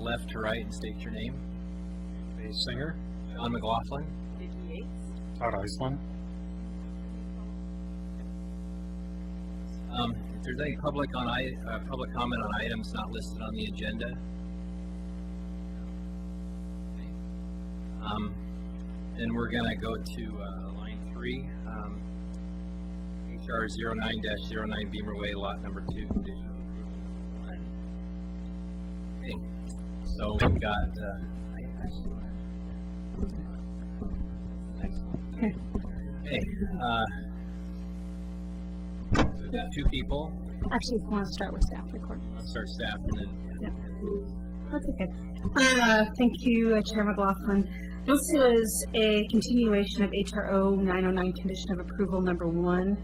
left to right and state your name. Dave Singer, John McLaughlin. Todd Iceland. If there's any public comment on items not listed on the agenda. Then we're going to go to line 3, HR 09-09 Beamer Way, lot number 2. Condition of approval. Okay, so we've got. Hey, we've got 2 people. Actually, if you want to start with staff recording. Let's start staff and then. Yeah. That's okay. Thank you, Chair McLaughlin. This is a continuation of HRO 909 condition of approval number 1.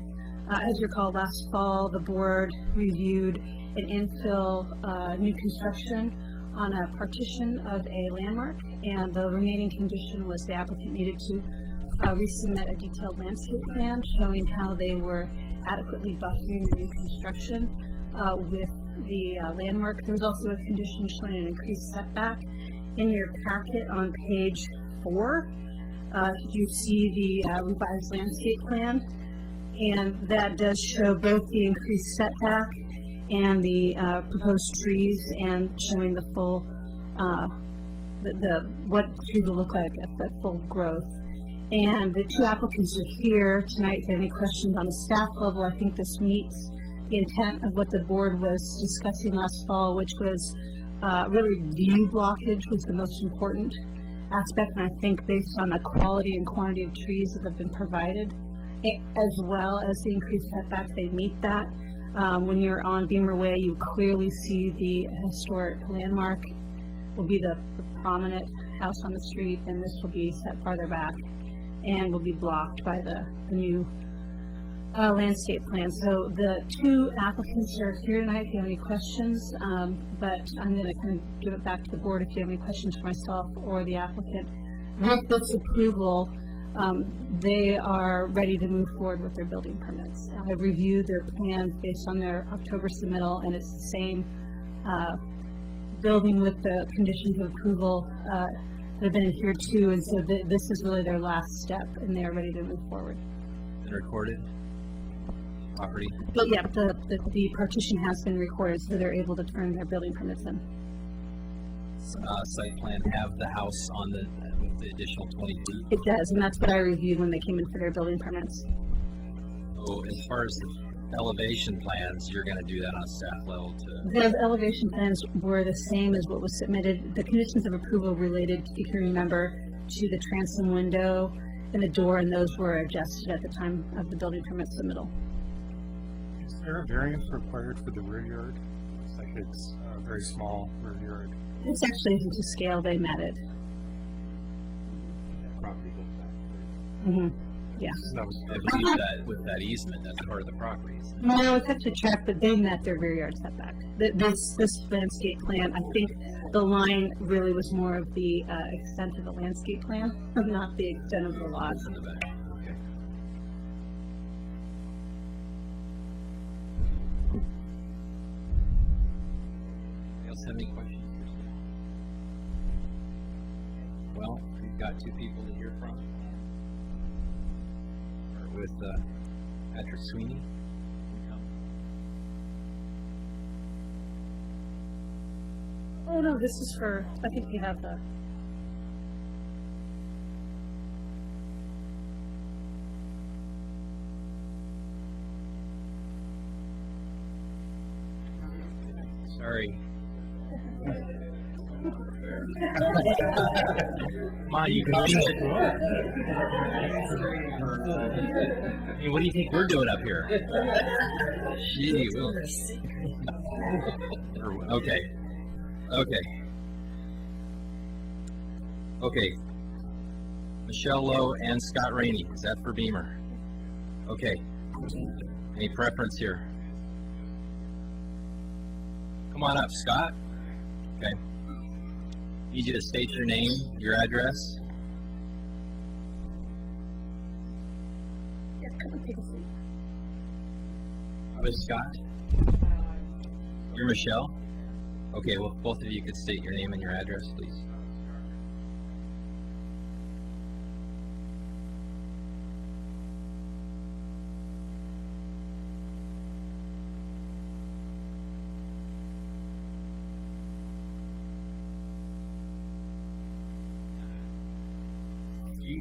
As you recall, last fall, the board reviewed an infill new construction on a partition of a landmark, and the remaining condition was the applicant needed to resubmit a detailed landscape plan showing how they were adequately buffering the new construction with the landmark. There was also a condition showing an increased setback. In your packet on page 4, you see the revised landscape plan, and that does show both the increased setback and the proposed trees, and showing the full what trees will look like at the full growth. And the 2 applicants are here tonight. If you have any questions on the staff level, I think this meets the intent of what the board was discussing last fall, which was really view blockage was the most important aspect. And I think based on the quality and quantity of trees that have been provided, as well as the increased setback, they meet that. When you're on Beamer Way, you clearly see the historic landmark will be the prominent house on the street, and this will be set farther back and will be blocked by the new landscape plan. So the 2 applicants are here tonight if you have any questions, but I'm going to kind of give it back to the board if you have any questions for myself or the applicant. With this approval, they are ready to move forward with their building permits. I've reviewed their plans based on their October submittal, and it's the same building with the conditions of approval that have been adhered to, and so this is really their last step, and they are ready to move forward. Been recorded. Property. But yeah, the partition has been recorded, so they're able to turn their building permits in. Site plan have the house on with the additional 20 feet. It does, and that's what I reviewed when they came in for their building permits. So as far as the elevation plans, you're going to do that on a staff level too. The elevation plans were the same as what was submitted. The conditions of approval related, if you remember, to the transom window and the door, and those were adjusted at the time of the building permit submittal. Is there a variance required for the rear yard? Looks like it's a very small rear yard. It's actually to scale, they met it. Property goes back. Mm-hmm. Yeah. That was I believe that with that easement, that's part of the property. No, it's actually tracked, but they met their rear yard setback. This landscape plan, I think the line really was more of the extent of the landscape plan, not the extent of the lot. In the back. Okay. Anybody else have any questions? Well, we've got 2 people to hear from. Start with Patrick Sweeney. Oh no, this is for, I think we have the. Sorry. Come on, you can do it. Hey, what do you think we're doing up here? Gee whiz. Okay. Okay. Michelle Lowe and Scott Rainey. Is that for Beamer? Okay. Any preference here? Come on up, Scott. Okay. Need you to state your name, your address. Yes, come and take a seat. Who is Scott? You're Michelle? Okay, well, if both of you could state your name and your address, please.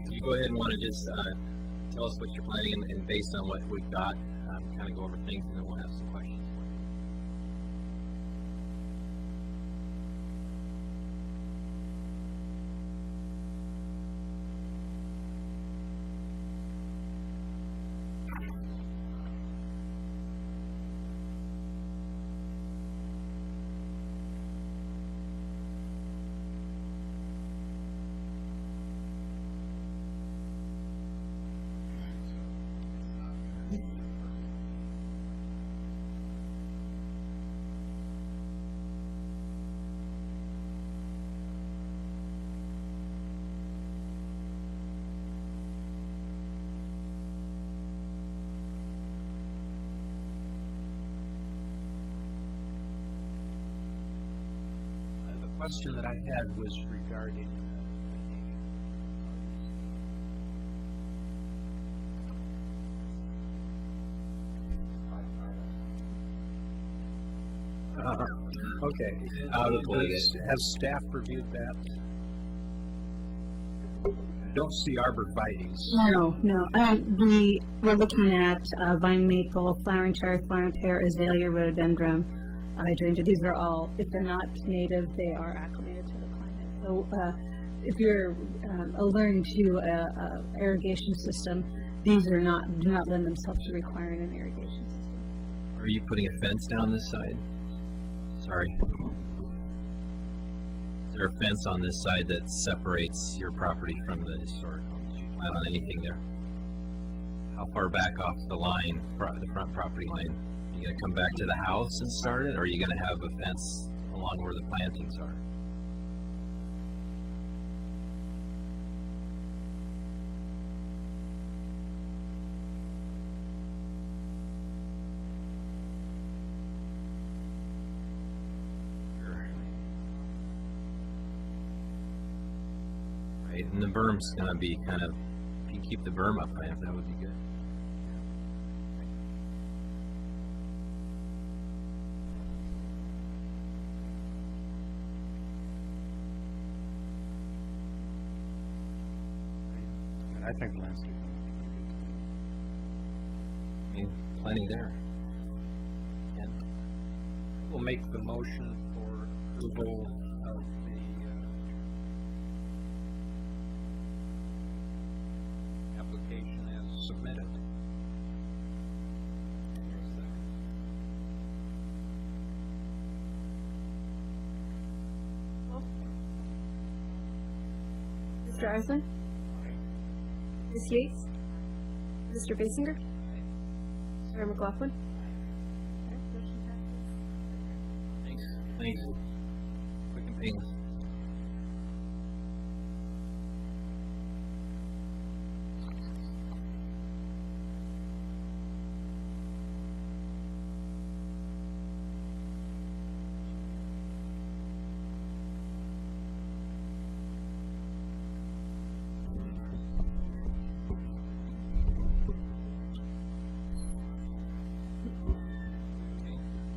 You go ahead and want to just tell us what you're planning, and based on what we've got, kind of go over things, and then we'll have some questions for you. The question that I had was regarding okay. Has staff reviewed that? I don't see arborvitae's. No. We're looking at vine maple, flowering cherry, flowering pear, azalea, rhododendron, hydrangea. These are all, if they're not native, they are acclimated to the climate. So if you're allergic to a irrigation system, these do not lend themselves to requiring an irrigation system. Are you putting a fence down this side? Sorry. Is there a fence on this side that separates your property from the historic home? Did you plan on anything there? How far back off the line, the front property line? Are you gonna come back to the house and start it, or are you gonna have a fence along where the plantings are? Right, and the berm's gonna be kind of, if you keep the berm up high enough, that would be good. And I think the landscape. I mean, plenty there. Yeah. We'll make the motion for approval of the application as submitted. Mr. Eisner? Ms. Yates? Mr. Basinger? Sarah McLaughlin? Thanks. Thanks. Quick and painless.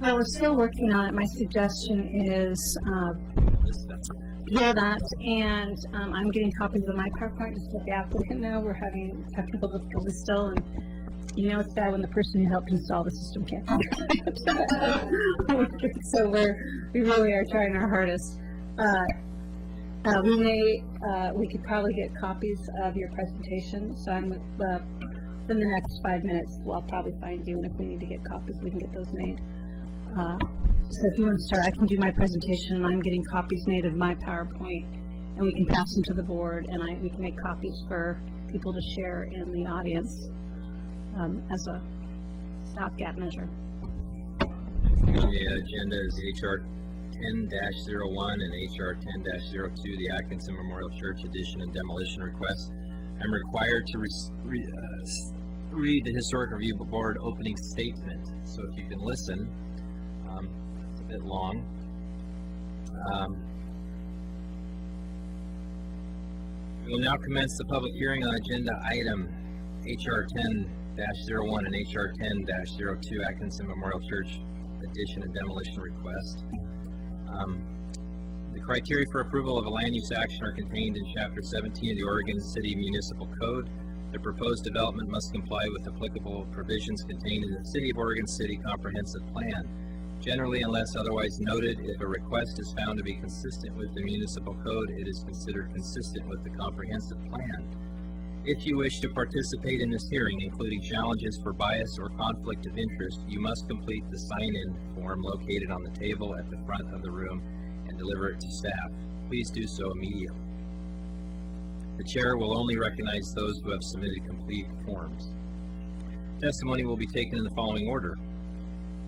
Well, we're still working on it. My suggestion is That's hear that, and I'm getting copies of my PowerPoint just let the applicant know. We're having technical difficulties still, and you know it's bad when the person who helped install the system can't figure it out. So we really are trying our hardest. We could probably get copies of your presentation, so I'm in the next 5 minutes, I'll probably find you, and if we need to get copies, we can get those made. So if you want to start, I can do my presentation, and I'm getting copies made of my PowerPoint, and we can pass them to the board, and we can make copies for people to share in the audience as a stopgap measure. The agenda is HR 10-01 and HR 10-02, the Atkinson Memorial Church addition and demolition request. I'm required to read the Historic Review Board opening statement, so if you can listen. It's a bit long. We will now commence the public hearing on agenda item HR 10-01 and HR 10-02 Atkinson Memorial Church addition and demolition request. The criteria for approval of a land use action are contained in Chapter 17 of the Oregon City Municipal Code. The proposed development must comply with applicable provisions contained in the City of Oregon City Comprehensive Plan. Generally, unless otherwise noted, if a request is found to be consistent with the municipal code, it is considered consistent with the comprehensive plan. If you wish to participate in this hearing, including challenges for bias or conflict of interest, you must complete the sign-in form located on the table at the front of the room and deliver it to staff. Please do so immediately. The chair will only recognize those who have submitted complete forms. Testimony will be taken in the following order.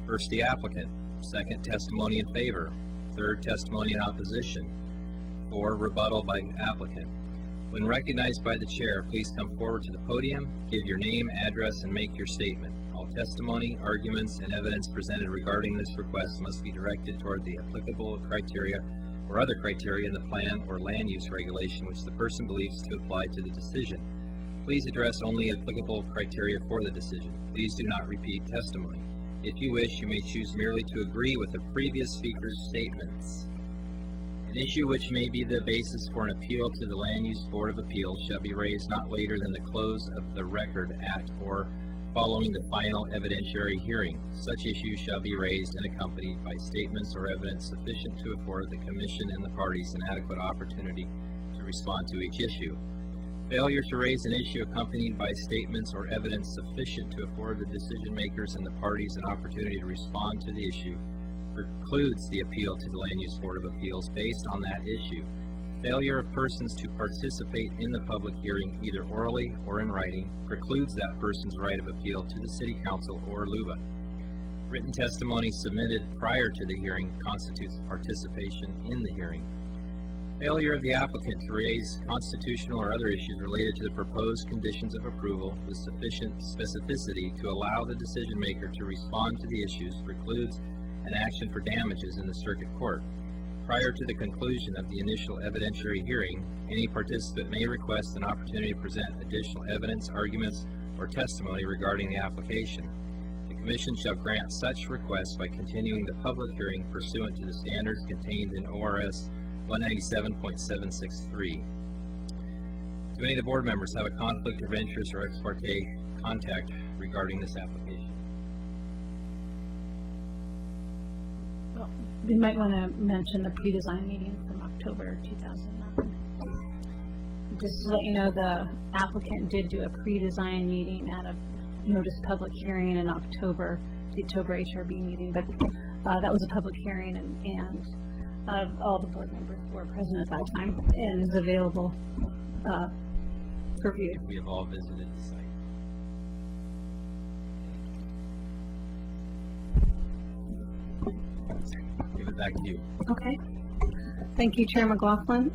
First, the applicant. Second, testimony in favor. Third, testimony in opposition. 4, rebuttal by applicant. When recognized by the chair, please come forward to the podium, give your name, address, and make your statement. All testimony, arguments, and evidence presented regarding this request must be directed toward the applicable criteria or other criteria in the plan or land use regulation which the person believes to apply to the decision. Please address only applicable criteria for the decision. Please do not repeat testimony. If you wish, you may choose merely to agree with the previous speaker's statements. An issue which may be the basis for an appeal to the Land Use Board of Appeals shall be raised not later than the close of the record at or following the final evidentiary hearing. Such issues shall be raised and accompanied by statements or evidence sufficient to afford the Commission and the parties an adequate opportunity to respond to each issue. Failure to raise an issue accompanied by statements or evidence sufficient to afford the decision makers and the parties an opportunity to respond to the issue precludes the appeal to the Land Use Board of Appeals based on that issue. Failure of persons to participate in the public hearing, either orally or in writing, precludes that person's right of appeal to the City Council or LUBA. Written testimony submitted prior to the hearing constitutes participation in the hearing. Failure of the applicant to raise constitutional or other issues related to the proposed conditions of approval with sufficient specificity to allow the decision maker to respond to the issues precludes an action for damages in the circuit court. Prior to the conclusion of the initial evidentiary hearing, any participant may request an opportunity to present additional evidence, arguments, or testimony regarding the application. The Commission shall grant such requests by continuing the public hearing pursuant to the standards contained in ORS 197.763. Do any of the board members have a conflict of interest or ex parte contact regarding this application? We might want to mention the pre-design meeting from October 2009. Just to let you know, the applicant did do a pre-design meeting at a notice public hearing in October, the October HRB meeting, but that was a public hearing and all the board members were present at that time and is available for view. We have all visited the site. Give it back to you. Okay. Thank you, Chair McLaughlin.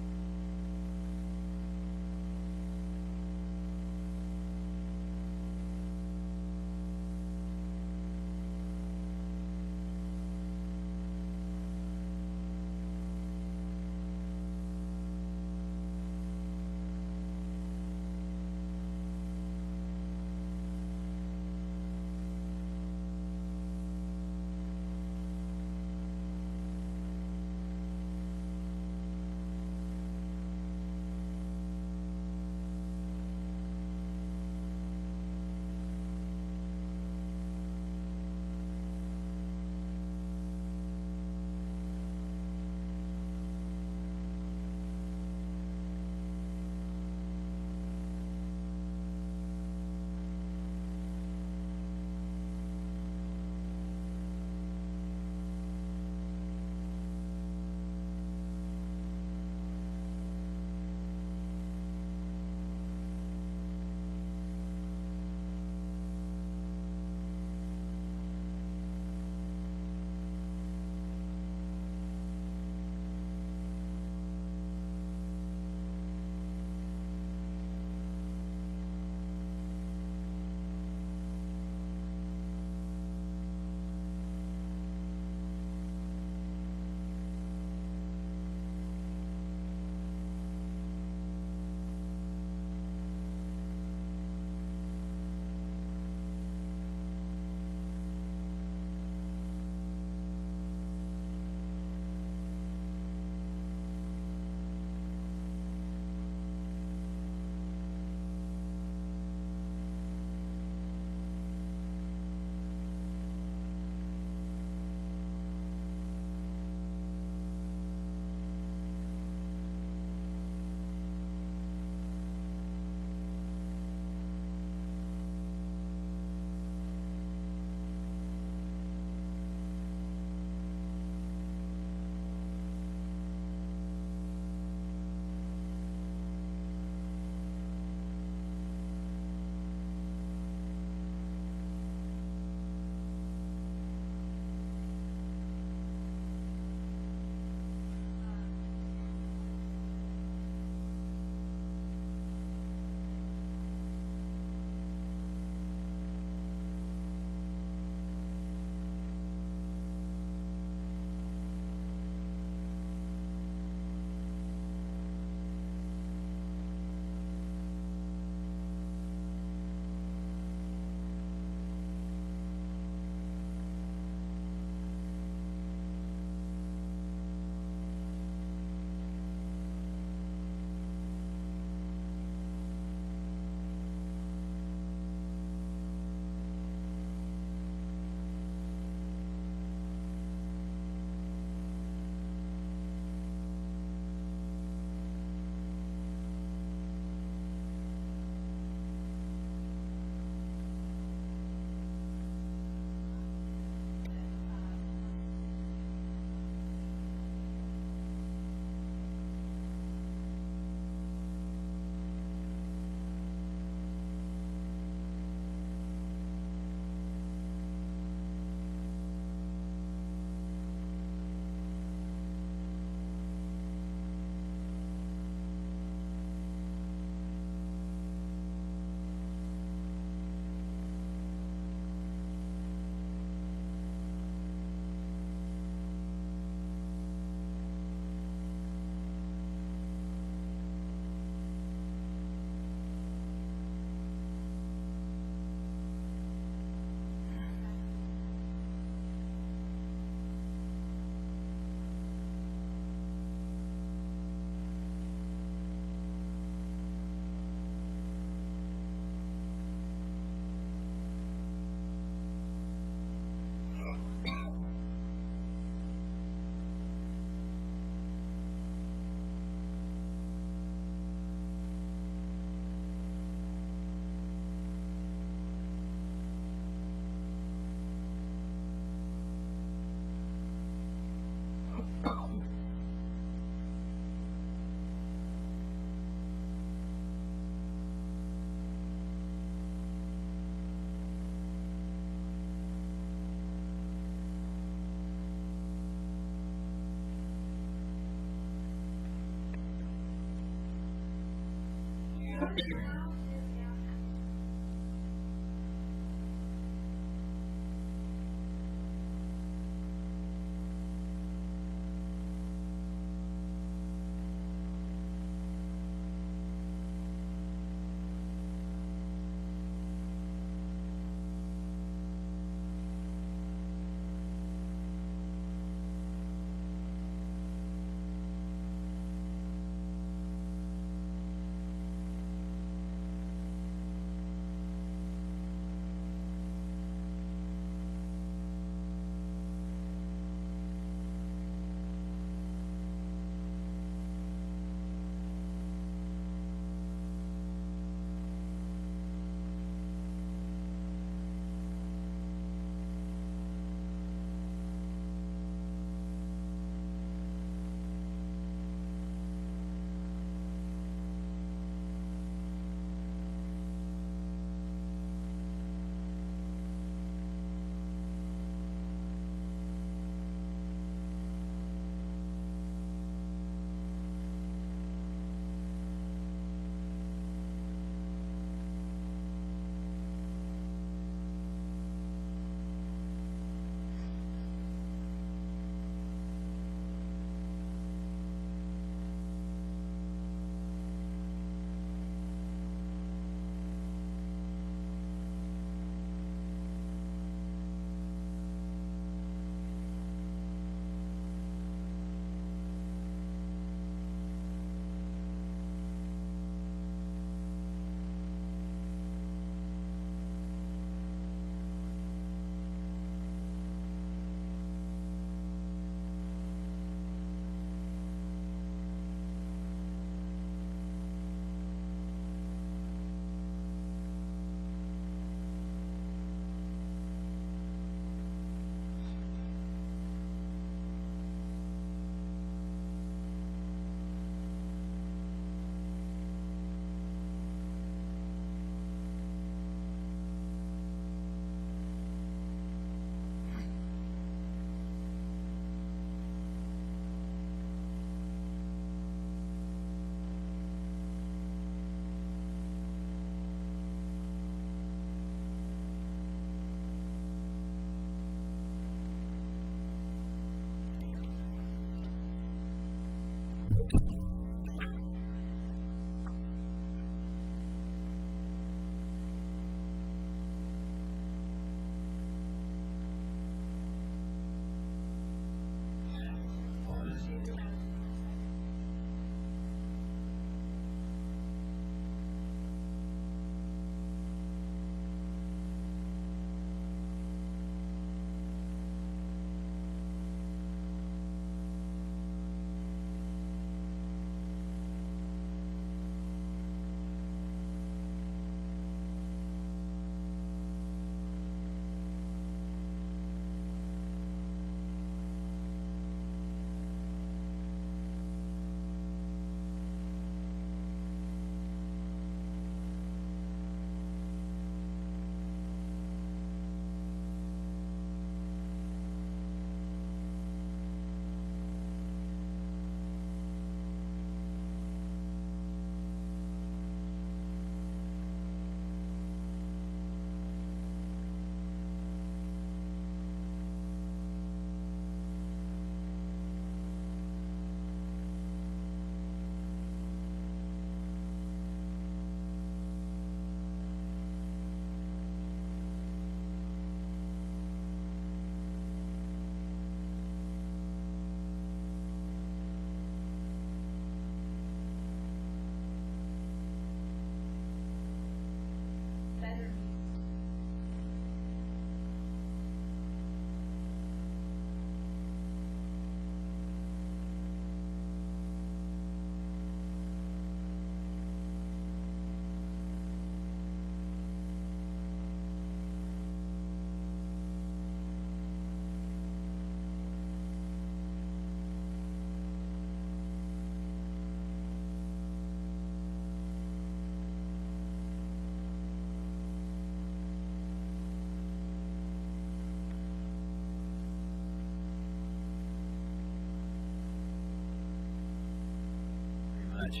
much.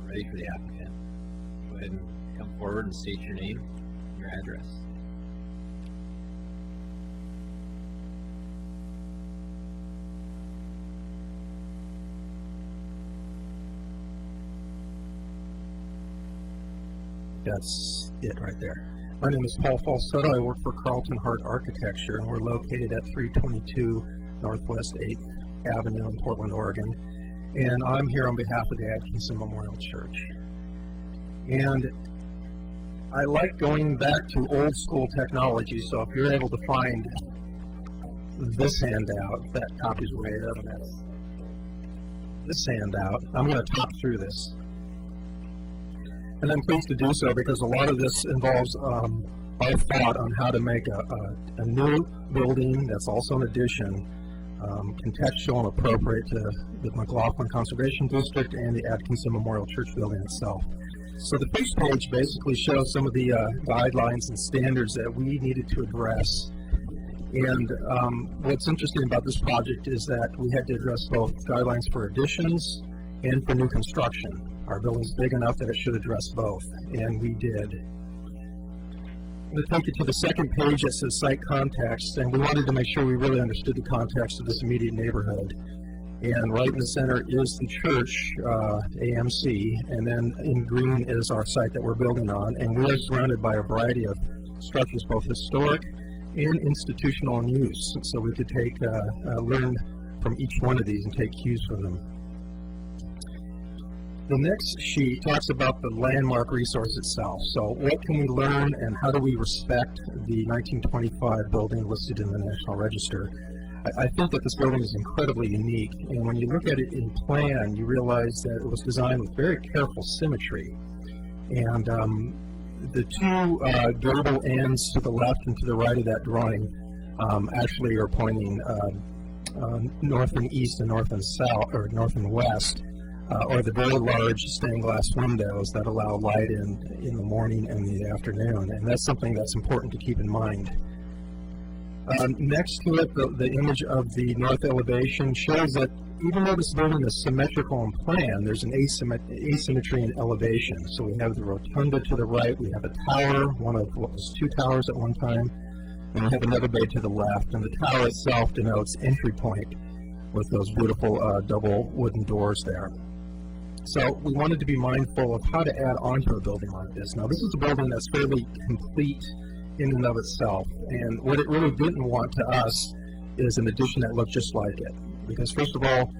ready for the applicant. Go ahead and come forward and state your name, your address. That's it right there. My name is Paul Falsetto. I work for Carlton Hart Architecture, and we're located at 322 Northwest 8th Avenue in Portland, Oregon. And I'm here on behalf of the Atkinson Memorial Church. And I like going back to old school technology, so if you're able to find this handout, that copy's way up, and that's this handout, I'm going to talk through this. And I'm pleased to do so because a lot of this involves our thought on how to make a new building that's also an addition, contextual and appropriate to the McLaughlin Conservation District and the Atkinson Memorial Church building itself. So the first page basically shows some of the guidelines and standards that we needed to address. And what's interesting about this project is that we had to address both guidelines for additions and for new construction. Our building's big enough that it should address both, and we did. I'm going to take you to the second page that says site context, and we wanted to make sure we really understood the context of this immediate neighborhood. And right in the center is the church, AMC, and then in green is our site that we're building on, and we're surrounded by a variety of structures, both historic and institutional in use, so we could take learn from each one of these and take cues from them. The next sheet talks about the landmark resource itself. So what can we learn and how do we respect the 1925 building listed in the National Register? I think that this building is incredibly unique, and when you look at it in plan, you realize that it was designed with very careful symmetry. And the two gable ends to the left and to the right of that drawing actually are pointing north and east and north and south, or north and west. Or the very large stained glass windows that allow light in the morning and the afternoon, and that's something that's important to keep in mind. Next to it, the image of the north elevation shows that even though this building is symmetrical in plan, there's an asymmetry in elevation. So we have the rotunda to the right, we have a tower, one of what was two towers at one time, and we have another bay to the left, and the tower itself denotes entry point with those beautiful double wooden doors there. So we wanted to be mindful of how to add on to a building like this. Now this is a building that's fairly complete in and of itself, and what it really didn't want to us is an addition that looked just like it. Because first of all,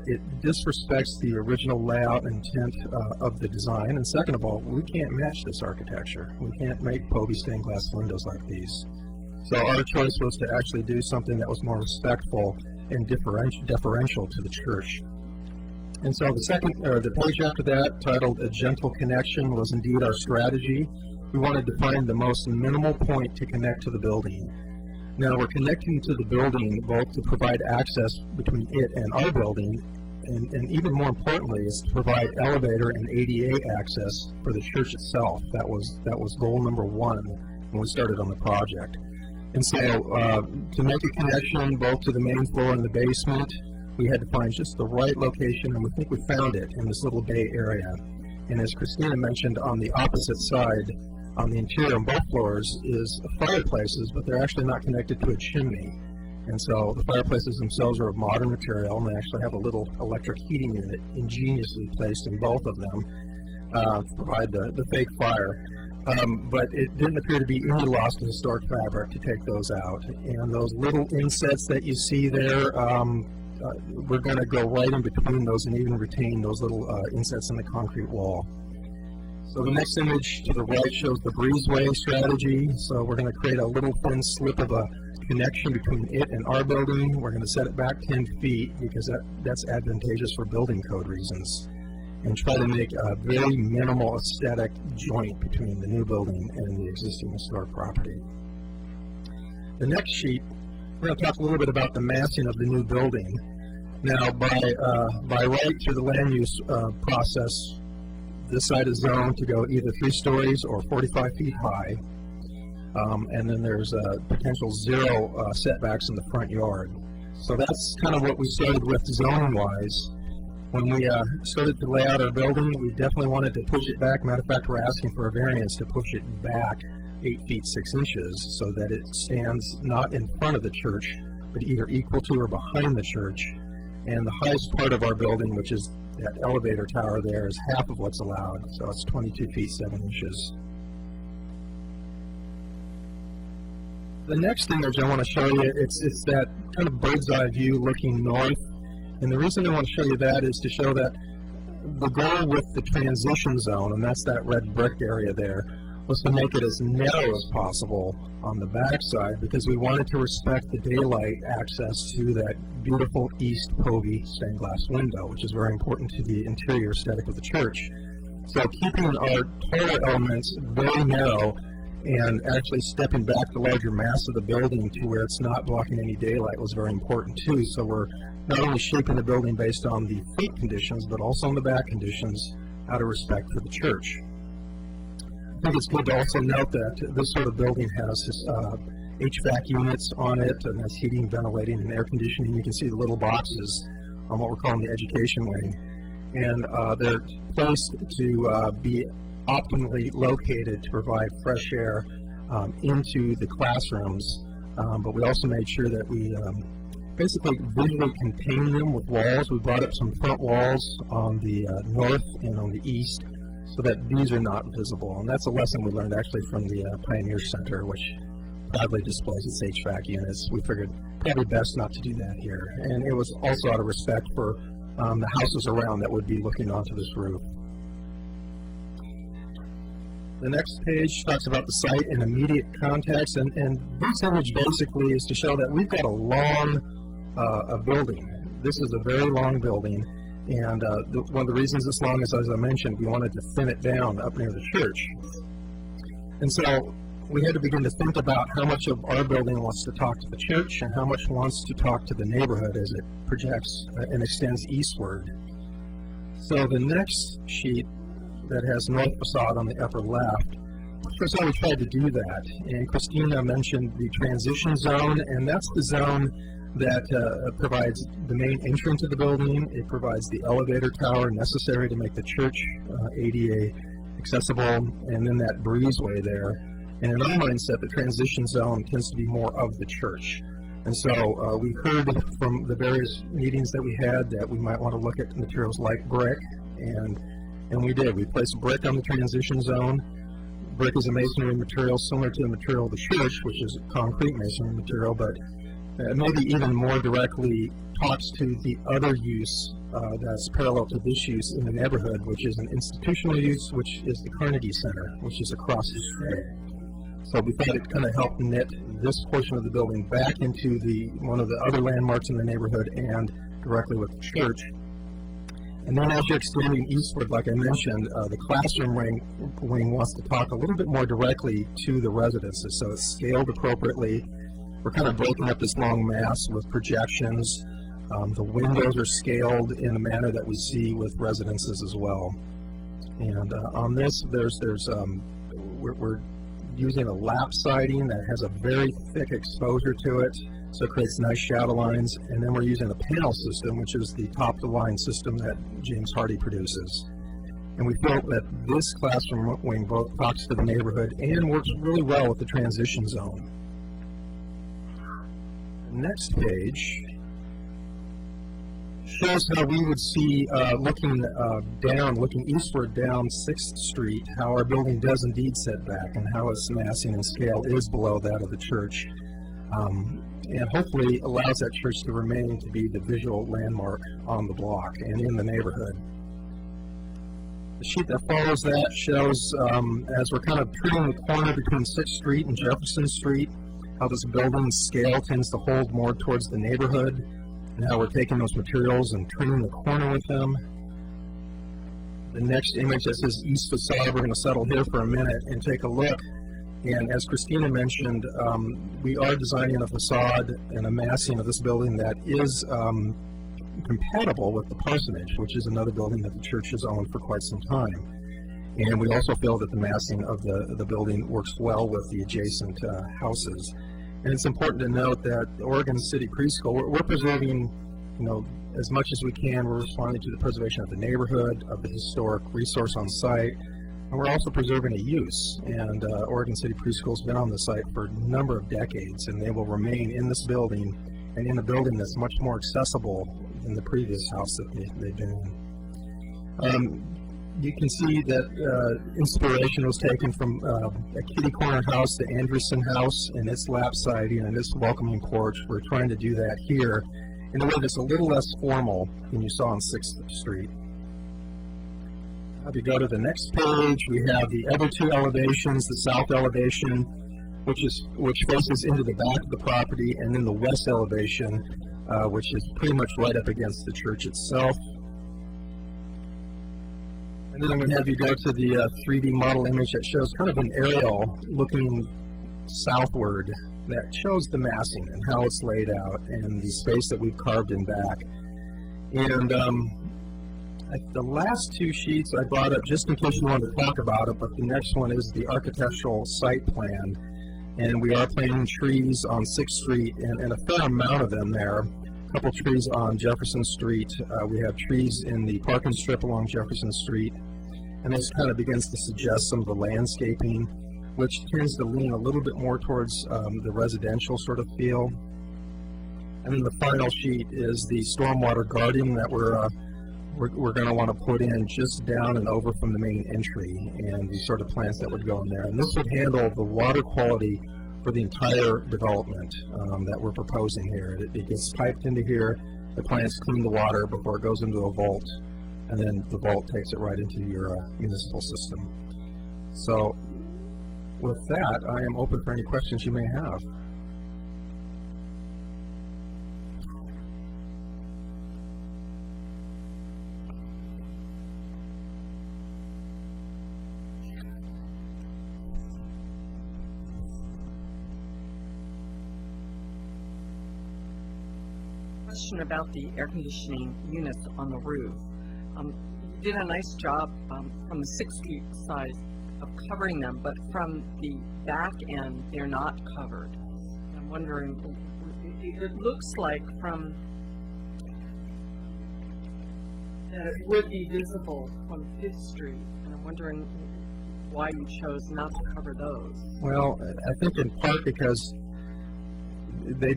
it disrespects the original layout and intent of the design, and second of all, we can't match this architecture. We can't make Povey stained glass windows like these. So our choice was to actually do something that was more respectful and deferential to the church. And so the page after that, titled A Gentle Connection, was indeed our strategy. We wanted to find the most minimal point to connect to the building. Now we're connecting to the building both to provide access between it and our building, and even more importantly is to provide elevator and ADA access for the church itself. That was goal number one when we started on the project. And so to make a connection both to the main floor and the basement, we had to find just the right location, and we think we found it in this little bay area. And as Christina mentioned, on the opposite side, on the interior on both floors, is fireplaces, but they're actually not connected to a chimney. And so the fireplaces themselves are of modern material, and they actually have a little electric heating unit ingeniously placed in both of them to provide the fake fire. But it didn't appear to be any loss to historic fabric to take those out. And those little insets that you see there, we're going to go right in between those and even retain those little insets in the concrete wall. So the next image to the right shows the breezeway strategy. So we're going to create a little thin slip of a connection between it and our building. We're going to set it back 10 feet because that's advantageous for building code reasons, and try to make a very minimal aesthetic joint between the new building and the existing historic property. The next sheet, we're going to talk a little bit about the massing of the new building. Now, by right through the land use process, this site is zoned to go either 3 stories or 45 feet high, and then there's potential 0 setbacks in the front yard. So that's kind of what we started with zoning-wise. When we started to lay out our building, we definitely wanted to push it back. Matter of fact, we're asking for a variance to push it back 8 feet 6 inches so that it stands not in front of the church, but either equal to or behind the church. And the highest part of our building, which is that elevator tower there, is half of what's allowed, so it's 22 feet 7 inches. The next image I want to show you, it's that kind of bird's eye view looking north. And the reason I want to show you that is to show that the goal with the transition zone, and that's that red brick area there, was to make it as narrow as possible on the backside because we wanted to respect the daylight access to that beautiful East Povey stained glass window, which is very important to the interior aesthetic of the church. So keeping our total elements very narrow and actually stepping back the larger mass of the building to where it's not blocking any daylight was very important too. So we're not only shaping the building based on the front conditions, but also on the back conditions out of respect for the church. I think it's good to also note that this sort of building has HVAC units on it, and has heating, ventilating, and air conditioning. You can see the little boxes on what we're calling the education wing. And they're placed to be optimally located to provide fresh air into the classrooms, but we also made sure that we basically visually contain them with walls. We brought up some front walls on the north and on the east so that these are not visible, and that's a lesson we learned actually from the Pioneer Center, which proudly displays its HVAC units. We figured probably best not to do that here, and it was also out of respect for the houses around that would be looking onto this roof. The next page talks about the site in immediate context, and this image basically is to show that we've got a long building. This is a very long building, and one of the reasons it's long is, as I mentioned, we wanted to thin it down up near the church. And so we had to begin to think about how much of our building wants to talk to the church and how much wants to talk to the neighborhood as it projects and extends eastward. So the next sheet that has north facade on the upper left, first how we tried to do that. And Christina mentioned the transition zone, and that's the zone that provides the main entrance of the building. It provides the elevator tower necessary to make the church ADA accessible, and then that breezeway there. And in our mindset, the transition zone tends to be more of the church. And so we heard from the various meetings that we had that we might want to look at materials like brick, and we did. We placed brick on the transition zone. Brick is a masonry material similar to the material of the church, which is concrete masonry material, but maybe even more directly talks to the other use that's parallel to this use in the neighborhood, which is an institutional use, which is the Carnegie Center, which is across the street. So we thought it kind of helped knit this portion of the building back into one of the other landmarks in the neighborhood and directly with the church. And then as you're extending eastward, like I mentioned, the classroom wing wants to talk a little bit more directly to the residences, so it's scaled appropriately. We're kind of breaking up this long mass with projections. The windows are scaled in a manner that we see with residences as well. And on this, we're using a lap siding that has a very thick exposure to it, so it creates nice shadow lines. And then we're using a panel system, which is the top-of-the-line system that James Hardy produces. And we felt that this classroom wing both talks to the neighborhood and works really well with the transition zone. The next page shows how we would see, looking eastward down 6th Street, how our building does indeed set back and how its massing and scale is below that of the church. And hopefully allows that church to remain to be the visual landmark on the block and in the neighborhood. The sheet that follows that shows, as we're kind of turning the corner between 6th Street and Jefferson Street, how this building's scale tends to hold more towards the neighborhood, and how we're taking those materials and turning the corner with them. The next image that says east facade, we're going to settle here for a minute and take a look. And as Christina mentioned, we are designing a facade and a massing of this building that is compatible with the parsonage, which is another building that the church has owned for quite some time. And we also feel that the massing of the building works well with the adjacent houses. And it's important to note that the Oregon City Preschool, we're preserving as much as we can, we're responding to the preservation of the neighborhood, of the historic resource on site, and we're also preserving a use. And Oregon City Preschool's been on the site for a number of decades, and they will remain in this building, and in a building that's much more accessible than the previous house that they've been in. You can see that inspiration was taken from a kitty corner house, the Anderson House, and its lap siding and its welcoming porch. We're trying to do that here in a way that's a little less formal than you saw on 6th Street. If you go to the next page, we have the other two elevations, the south elevation, which faces into the back of the property, and then the west elevation, which is pretty much right up against the church itself. And then I'm going to have you go to the 3D model image that shows kind of an aerial looking southward that shows the massing and how it's laid out and the space that we've carved in back. And the last two sheets I brought up just in case you wanted to talk about it, but the next one is the architectural site plan. And we are planting trees on 6th Street and a fair amount of them there. A couple trees on Jefferson Street. We have trees in the parking strip along Jefferson Street. And this kind of begins to suggest some of the landscaping, which tends to lean a little bit more towards the residential sort of feel. And then the final sheet is the stormwater guarding that we're going to want to put in just down and over from the main entry, and the sort of plants that would go in there. And this would handle the water quality for the entire development that we're proposing here. It gets piped into here, the plants clean the water before it goes into a vault, and then the vault takes it right into your municipal system. So with that, I am open for any questions you may have. Question about the air conditioning units on the roof. You did a nice job from the 6th Street side of covering them, but from the back end, they're not covered. I'm wondering, it looks like from that it would be visible from 5th Street, and I'm wondering why you chose not to cover those. Well, I think in part because they're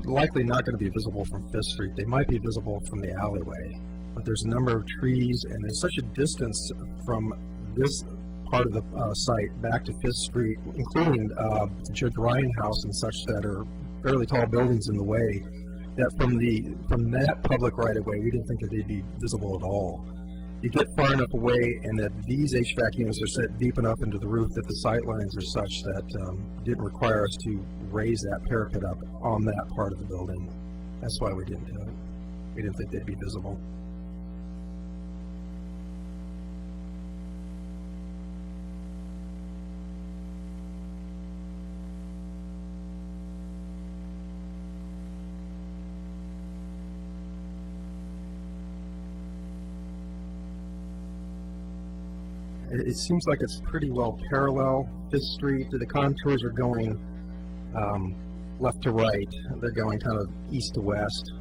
likely not going to be visible from 5th Street. They might be visible from the alleyway, but there's a number of trees, and there's such a distance from this part of the site back to 5th Street, including Judge Ryan House and such that are fairly tall buildings in the way, that from that public right-of-way, we didn't think that they'd be visible at all. You get far enough away, and that these HVAC units are set deep enough into the roof that the sight lines are such that didn't require us to raise that parapet up on that part of the building. That's why we didn't do it. We didn't think they'd be visible. It seems like it's pretty well parallel 5th Street. The contours are going left to right. They're going kind of east to west.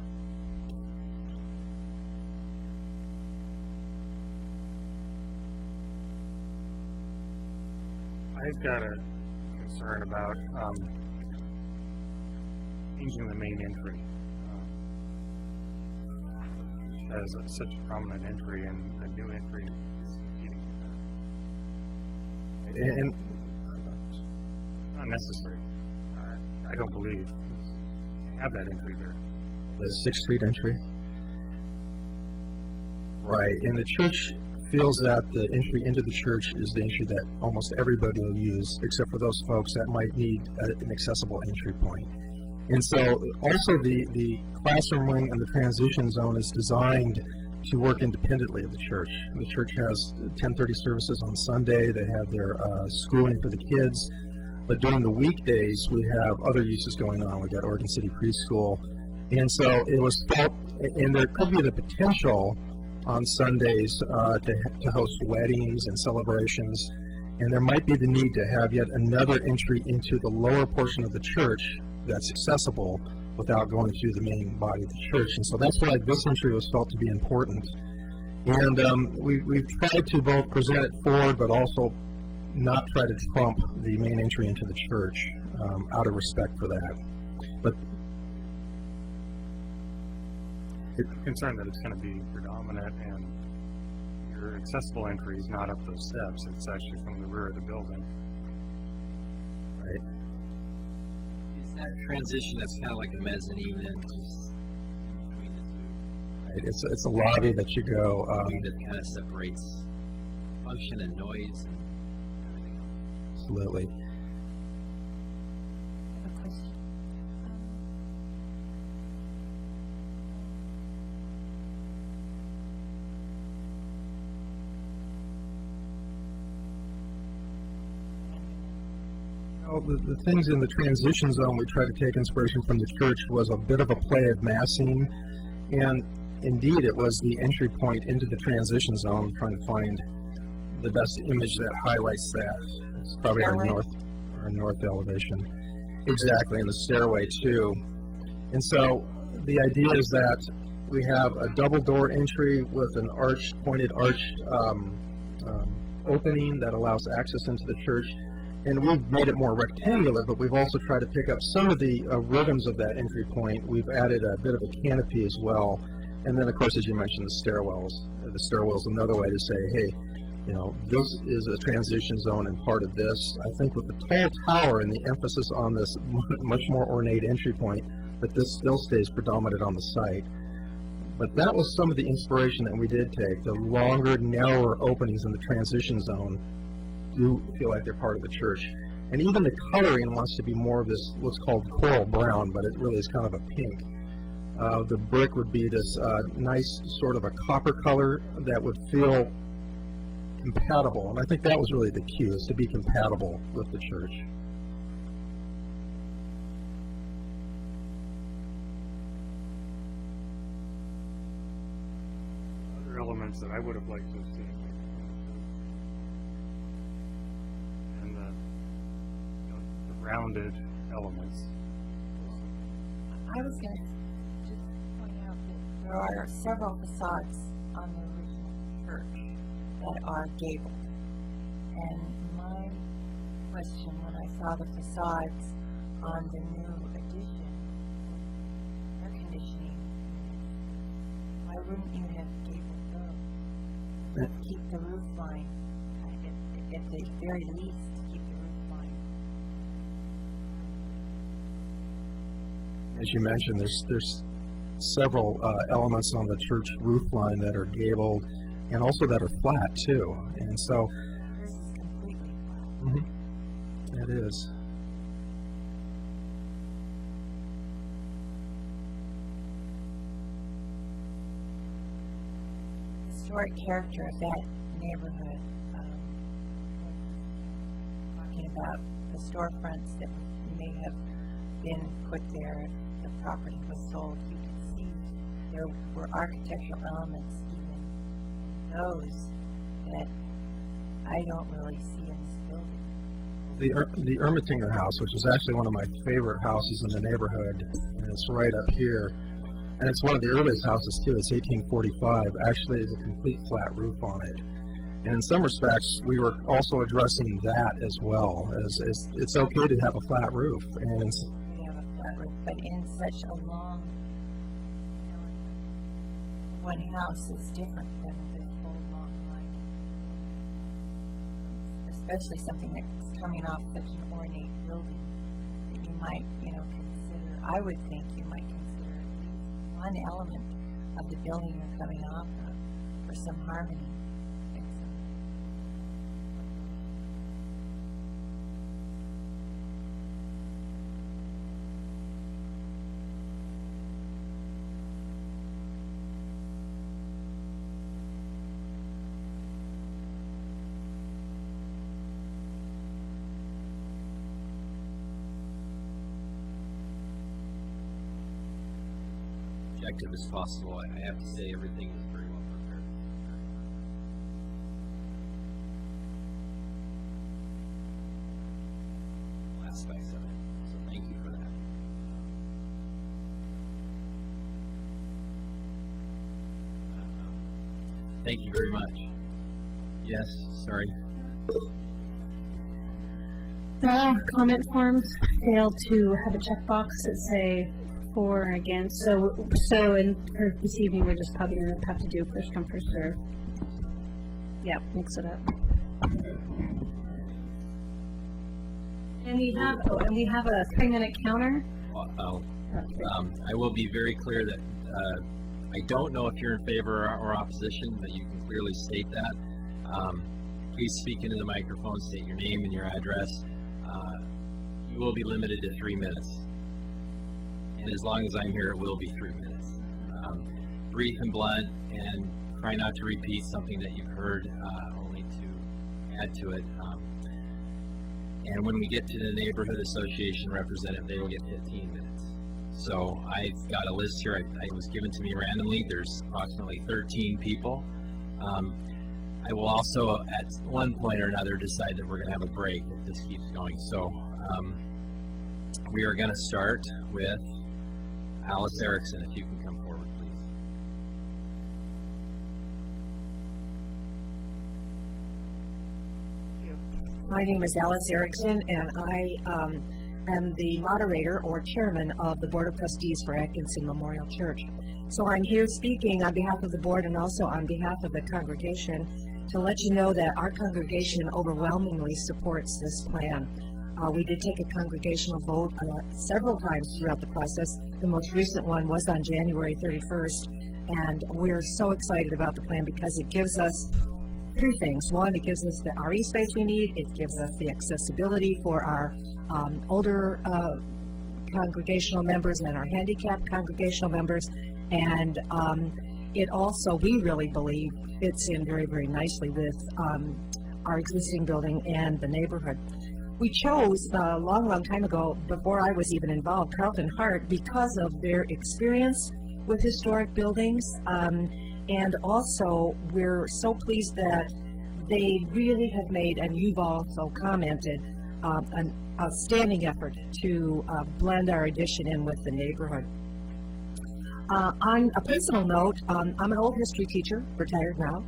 I've got a concern about changing the main entry. As such a prominent entry, and a new entry is getting And not necessary. I don't believe you have that entry there. the 6th Street entry. Right, and the church feels that the entry into the church is the entry that almost everybody will use, except for those folks that might need an accessible entry point. And so also the classroom wing and the transition zone is designed to work independently of the church. The church has 10:30 services on Sunday. They have their schooling for the kids. But during the weekdays, we have other uses going on. We've got Oregon City Preschool. And so it was felt, and there could be the potential on Sundays to host weddings and celebrations. And there might be the need to have yet another entry into the lower portion of the church that's accessible, without going through the main body of the church. And so that's why this entry was felt to be important. And we've tried to both present it forward, but also not try to trump the main entry into the church out of respect for that. But I'm concerned that it's going to be predominant and your accessible entry is not up those steps. It's actually from the rear of the building. right, Is that transition that's kind of like a mezzanine and just between the two? right, it's a lobby that you go. That kind of separates function and noise and everything else. Absolutely. I have a question. Well, the things in the transition zone, we tried to take inspiration from the church, was a bit of a play of massing, and indeed it was the entry point into the transition zone, trying to find the best image that highlights that. It's probably our north elevation. Exactly, and the stairway too. And so the idea is that we have a double door entry with an pointed arch opening that allows access into the church. And we've made it more rectangular, but we've also tried to pick up some of the rhythms of that entry point. We've added a bit of a canopy as well. And then, of course, as you mentioned, the stairwells. The stairwell's another way to say, hey, you know, this is a transition zone and part of this. I think with the tall tower and the emphasis on this much more ornate entry point, that this still stays predominant on the site. But that was some of the inspiration that we did take. The longer, narrower openings in the transition zone do feel like they're part of the church. And even the coloring wants to be more of this, what's called coral brown, but it really is kind of a pink. The brick would be this nice sort of a copper color that would feel compatible. And I think that was really the key, is to be compatible with the church. Other elements that I would have liked to have seen. And the rounded elements. I was going to just point out that there are several facades on the original church that are gabled. And my question when I saw the facades on the new addition, air conditioning, why wouldn't you have gabled those? Let's keep the roof line, at the very least, keep the roof line. As you mentioned, there's several elements on the church roof line that are gabled and also that are flat too. And so This is completely flat. it is. Historic character of that neighborhood. Talking about the storefronts that may have been put there if the property was sold. You can see there were architectural elements even in those that I don't really see in this building. The Ermitinger House, which is actually one of my favorite houses in the neighborhood, and it's right up here. And it's one of the earliest houses too. It's 1845. Actually, there's a complete flat roof on it. And in some respects, we were also addressing that as well. As it's okay to have a flat roof, and We have a flat roof, but in such a long, one house is different than this whole long line. Especially something that's coming off such an ornate building that you might, consider, I would think you might consider one element of the building you're coming off of for some harmony. Objective as possible. I have to say everything is very well prepared. All aspects of it. So thank you for that. Thank you very much. Yes, sorry. The comment forms fail to have a checkbox that say for and against. So for this evening, we're just probably gonna have to do first come, first serve. Yep, mix it up. And we have a 3-minute counter. I will be very clear that I don't know if you're in favor or opposition, but you can clearly state that. Please speak into the microphone, state your name and your address. You will be limited to 3 minutes. And as long as I'm here, it will be 3 minutes. Brief and blunt, and try not to repeat something that you've heard, only to add to it. And when we get to the neighborhood association representative, they will get 15 minutes. So I've got a list here. I was given to me randomly. There's approximately 13 people. I will also, at one point or another, decide that we're going to have a break if this keeps going. So we are going to start with Alice Erickson, if you can come forward, please. My name is Alice Erickson, and I am the moderator or chairman of the Board of Trustees for Atkinson Memorial Church. So I'm here speaking on behalf of the board and also on behalf of the congregation to let you know that our congregation overwhelmingly supports this plan. We did take a congregational vote several times throughout the process. The most recent one was on January 31st, and we're so excited about the plan because it gives us 3 things. One, it gives us the RE space we need. It gives us the accessibility for our older congregational members and our handicapped congregational members. And it also, we really believe, fits in very, very nicely with our existing building and the neighborhood. We chose a long, long time ago, before I was even involved, Carlton Hart, because of their experience with historic buildings. And also, we're so pleased that they really have made, and you've also commented, an outstanding effort to blend our addition in with the neighborhood. On a personal note, I'm an old history teacher, retired now,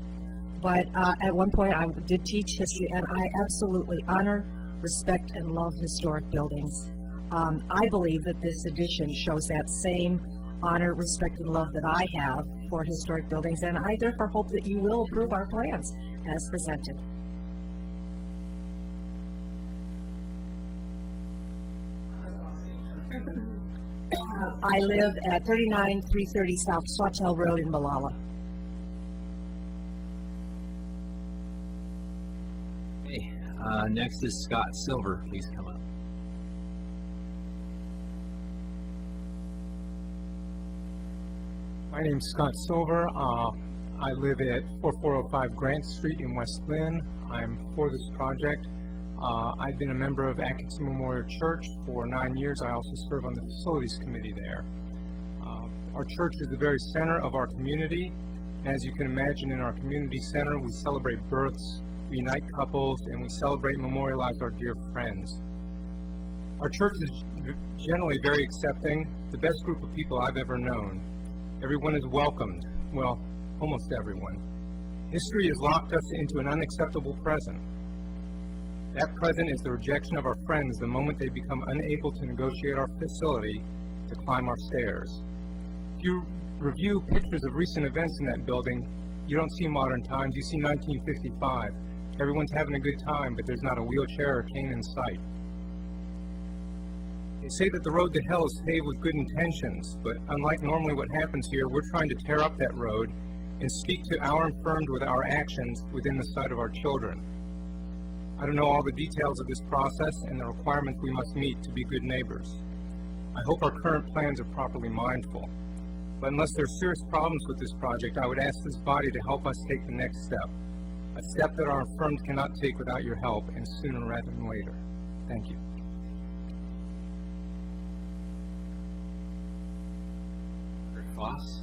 but at one point I did teach history, and I absolutely honor, respect, and love historic buildings. I believe that this addition shows that same honor, respect, and love that I have for historic buildings, and I therefore hope that you will approve our plans as presented. I live at 39330 South Sawtell Road in Malala. Okay, next is Scott Silver. Please come up. My name's Scott Silver. I live at 4405 Grant Street in West Lynn. I'm for this project. I've been a member of Atkinson Memorial Church for 9 years. I also serve on the facilities committee there. Our church is the very center of our community. As you can imagine, in our community center, we celebrate births, we unite couples, and we celebrate and memorialize our dear friends. Our church is generally very accepting, the best group of people I've ever known. Everyone is welcomed. Well, almost everyone. History has locked us into an unacceptable present. That present is the rejection of our friends the moment they become unable to negotiate our facility to climb our stairs. If you review pictures of recent events in that building, you don't see modern times, you see 1955. Everyone's having a good time, but there's not a wheelchair or cane in sight. They say that the road to hell is paved with good intentions, but unlike normally what happens here, we're trying to tear up that road and speak to our infirmed with our actions within the sight of our children. I don't know all the details of this process and the requirements we must meet to be good neighbors. I hope our current plans are properly mindful. But unless there are serious problems with this project, I would ask this body to help us take the next step. A step that our infirmed cannot take without your help, and sooner rather than later. Thank you. Rick Foss.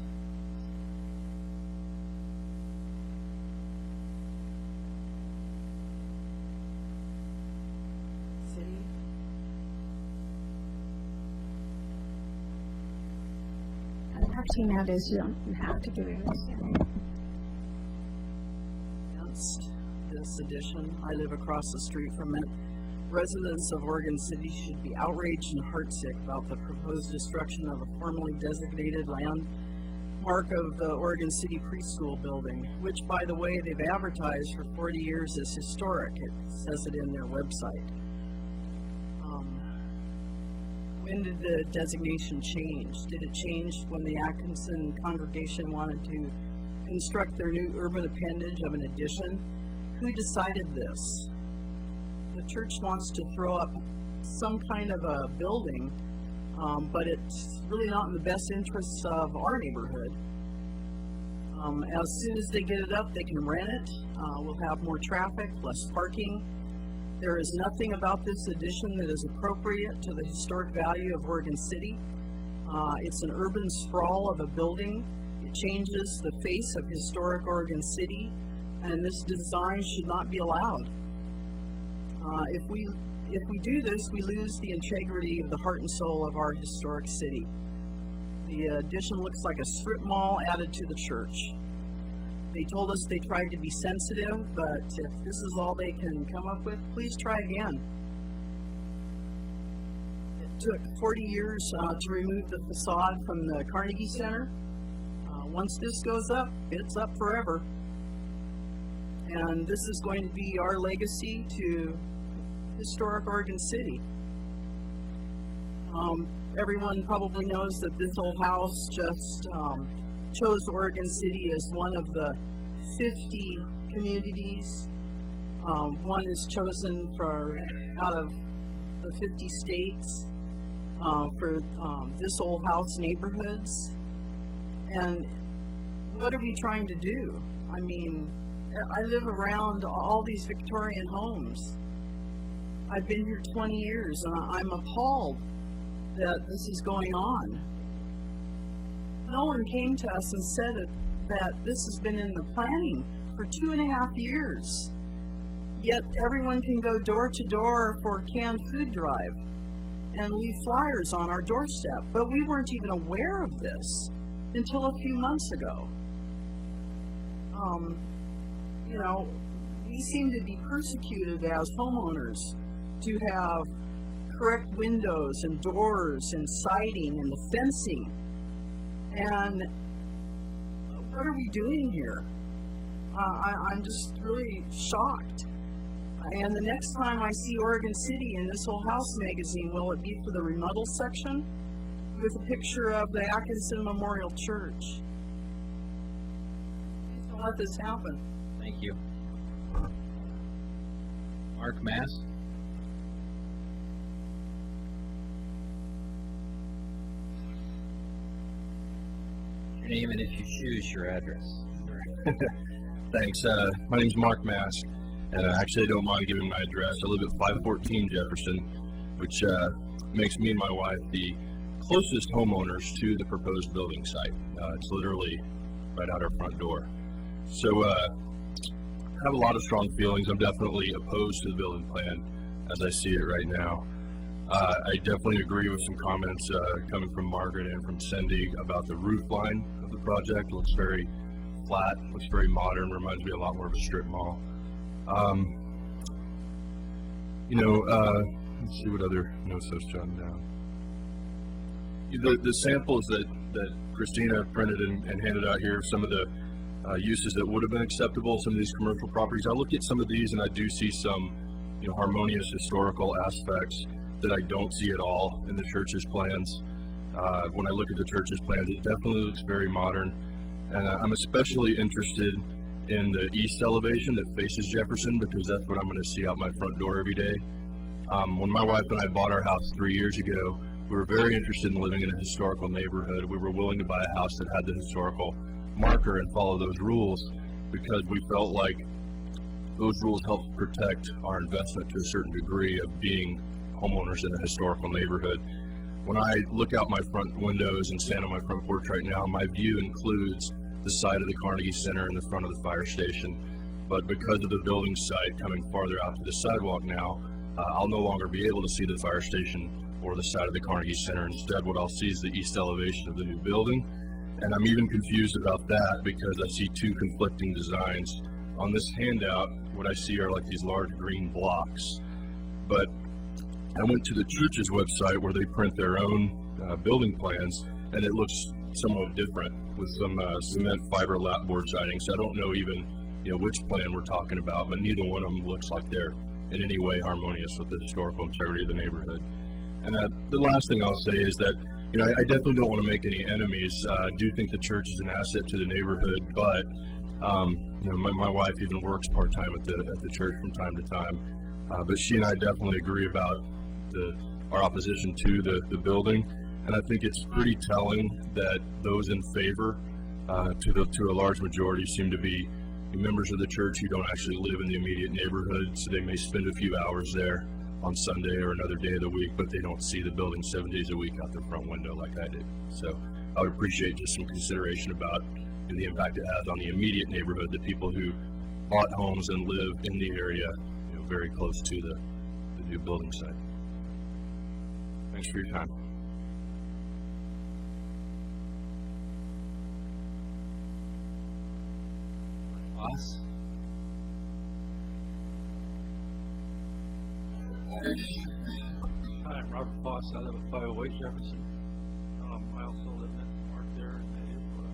Actually, nowadays you don't have to give it. addition. I live across the street from it. Residents of Oregon City should be outraged and heartsick about the proposed destruction of a formerly designated landmark of the Oregon City Preschool building, which, by the way, they've advertised for 40 years as historic. It says it in their website. When did the designation change? Did it change when the Atkinson congregation wanted to construct their new urban appendage of an addition? Who decided this? The church wants to throw up some kind of a building, but it's really not in the best interests of our neighborhood. As soon as they get it up, they can rent it. We'll have more traffic, less parking. There is nothing about this addition that is appropriate to the historic value of Oregon City. It's an urban sprawl of a building. It changes the face of historic Oregon City, and this design should not be allowed. If we do this, we lose the integrity of the heart and soul of our historic city. The addition looks like a strip mall added to the church. They told us they tried to be sensitive, but if this is all they can come up with, please try again. It took 40 years to remove the facade from the Carnegie Center. Once this goes up, it's up forever. And this is going to be our legacy to historic Oregon City. Everyone probably knows that this old house just chose Oregon City as one of the 50 communities. One is chosen out of the 50 states for this old house neighborhoods. And what are we trying to do? I mean, I live around all these Victorian homes. I've been here 20 years, and I'm appalled that this is going on. No one came to us and said that this has been in the planning for 2.5 years. Yet everyone can go door to door for canned food drive and leave flyers on our doorstep. But we weren't even aware of this until a few months ago. You know, we seem to be persecuted as homeowners to have correct windows and doors and siding and the fencing. And what are we doing here? I'm just really shocked. And the next time I see Oregon City in this whole house magazine, will it be for the remodel section with a picture of the Atkinson Memorial Church? Please don't let this happen. Thank you. Mark Mass? Your name and, if you choose, your address. Thanks. My name's Mark Mass, and I actually don't mind giving my address. I live at 514 Jefferson, which makes me and my wife the closest homeowners to the proposed building site. It's literally right out our front door. So I have a lot of strong feelings. I'm definitely opposed to the building plan as I see it right now. I definitely agree with some comments coming from Margaret and from Cindy about the roof line of the project. It looks very flat, looks very modern, reminds me a lot more of a strip mall. Let's see what other notes I was jotting down. The samples that Christina printed and handed out here, some of the uses that would have been acceptable, some of these commercial properties. I look at some of these and I do see some, harmonious historical aspects that I don't see at all in the church's plans. When I look at the church's plans, it definitely looks very modern. And I'm especially interested in the east elevation that faces Jefferson, because that's what I'm going to see out my front door every day. When my wife and I bought our house 3 years ago, we were very interested in living in a historical neighborhood. We were willing to buy a house that had the historical marker and follow those rules, because we felt like those rules helped protect our investment to a certain degree of being homeowners in a historical neighborhood. When I look out my front windows and stand on my front porch right now, my view includes the side of the Carnegie Center and the front of the fire station. But because of the building site coming farther out to the sidewalk now, I'll no longer be able to see the fire station or the side of the Carnegie Center. Instead, what I'll see is the east elevation of the new building. And I'm even confused about that because I see two conflicting designs On this handout, what I see are like these large green blocks, but I went to the church's website where they print their own building plans, and it looks somewhat different with some cement fiber lapboard siding. So I don't know even which plan we're talking about, but neither one of them looks like they're in any way harmonious with the historical integrity of the neighborhood. And the last thing I'll say is that I definitely don't want to make any enemies. I do think the church is an asset to the neighborhood, but my wife even works part-time at the church from time to time. But she and I definitely agree about our opposition to the building, and I think it's pretty telling that those in favor, to a large majority, seem to be members of the church who don't actually live in the immediate neighborhood, so they may spend a few hours there on Sunday or another day of the week, but they don't see the building 7 days a week out their front window like I did. So I would appreciate just some consideration about the impact it has on the immediate neighborhood, the people who bought homes and live in the area, very close to the new building site. Thanks for your time. Boss? Hi, I'm Robert Foss. I live at 508 Jefferson. I also live in North there, and native for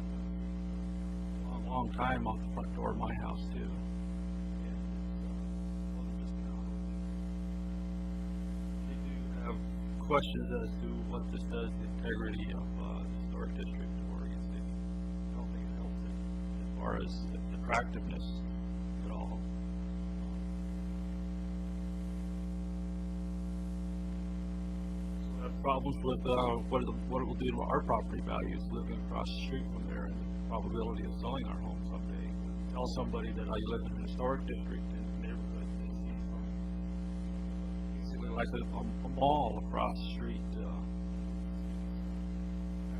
a long time off the front door of my house too. Questions as to what this does to the integrity of the historic district of Oregon City. I don't think it helps it as far as the attractiveness at all. So we have problems with what it will do to our property values living across the street from there, and the probability of selling our home someday. Tell somebody that I live in an historic district in the neighborhood. Like a mall across the street, kind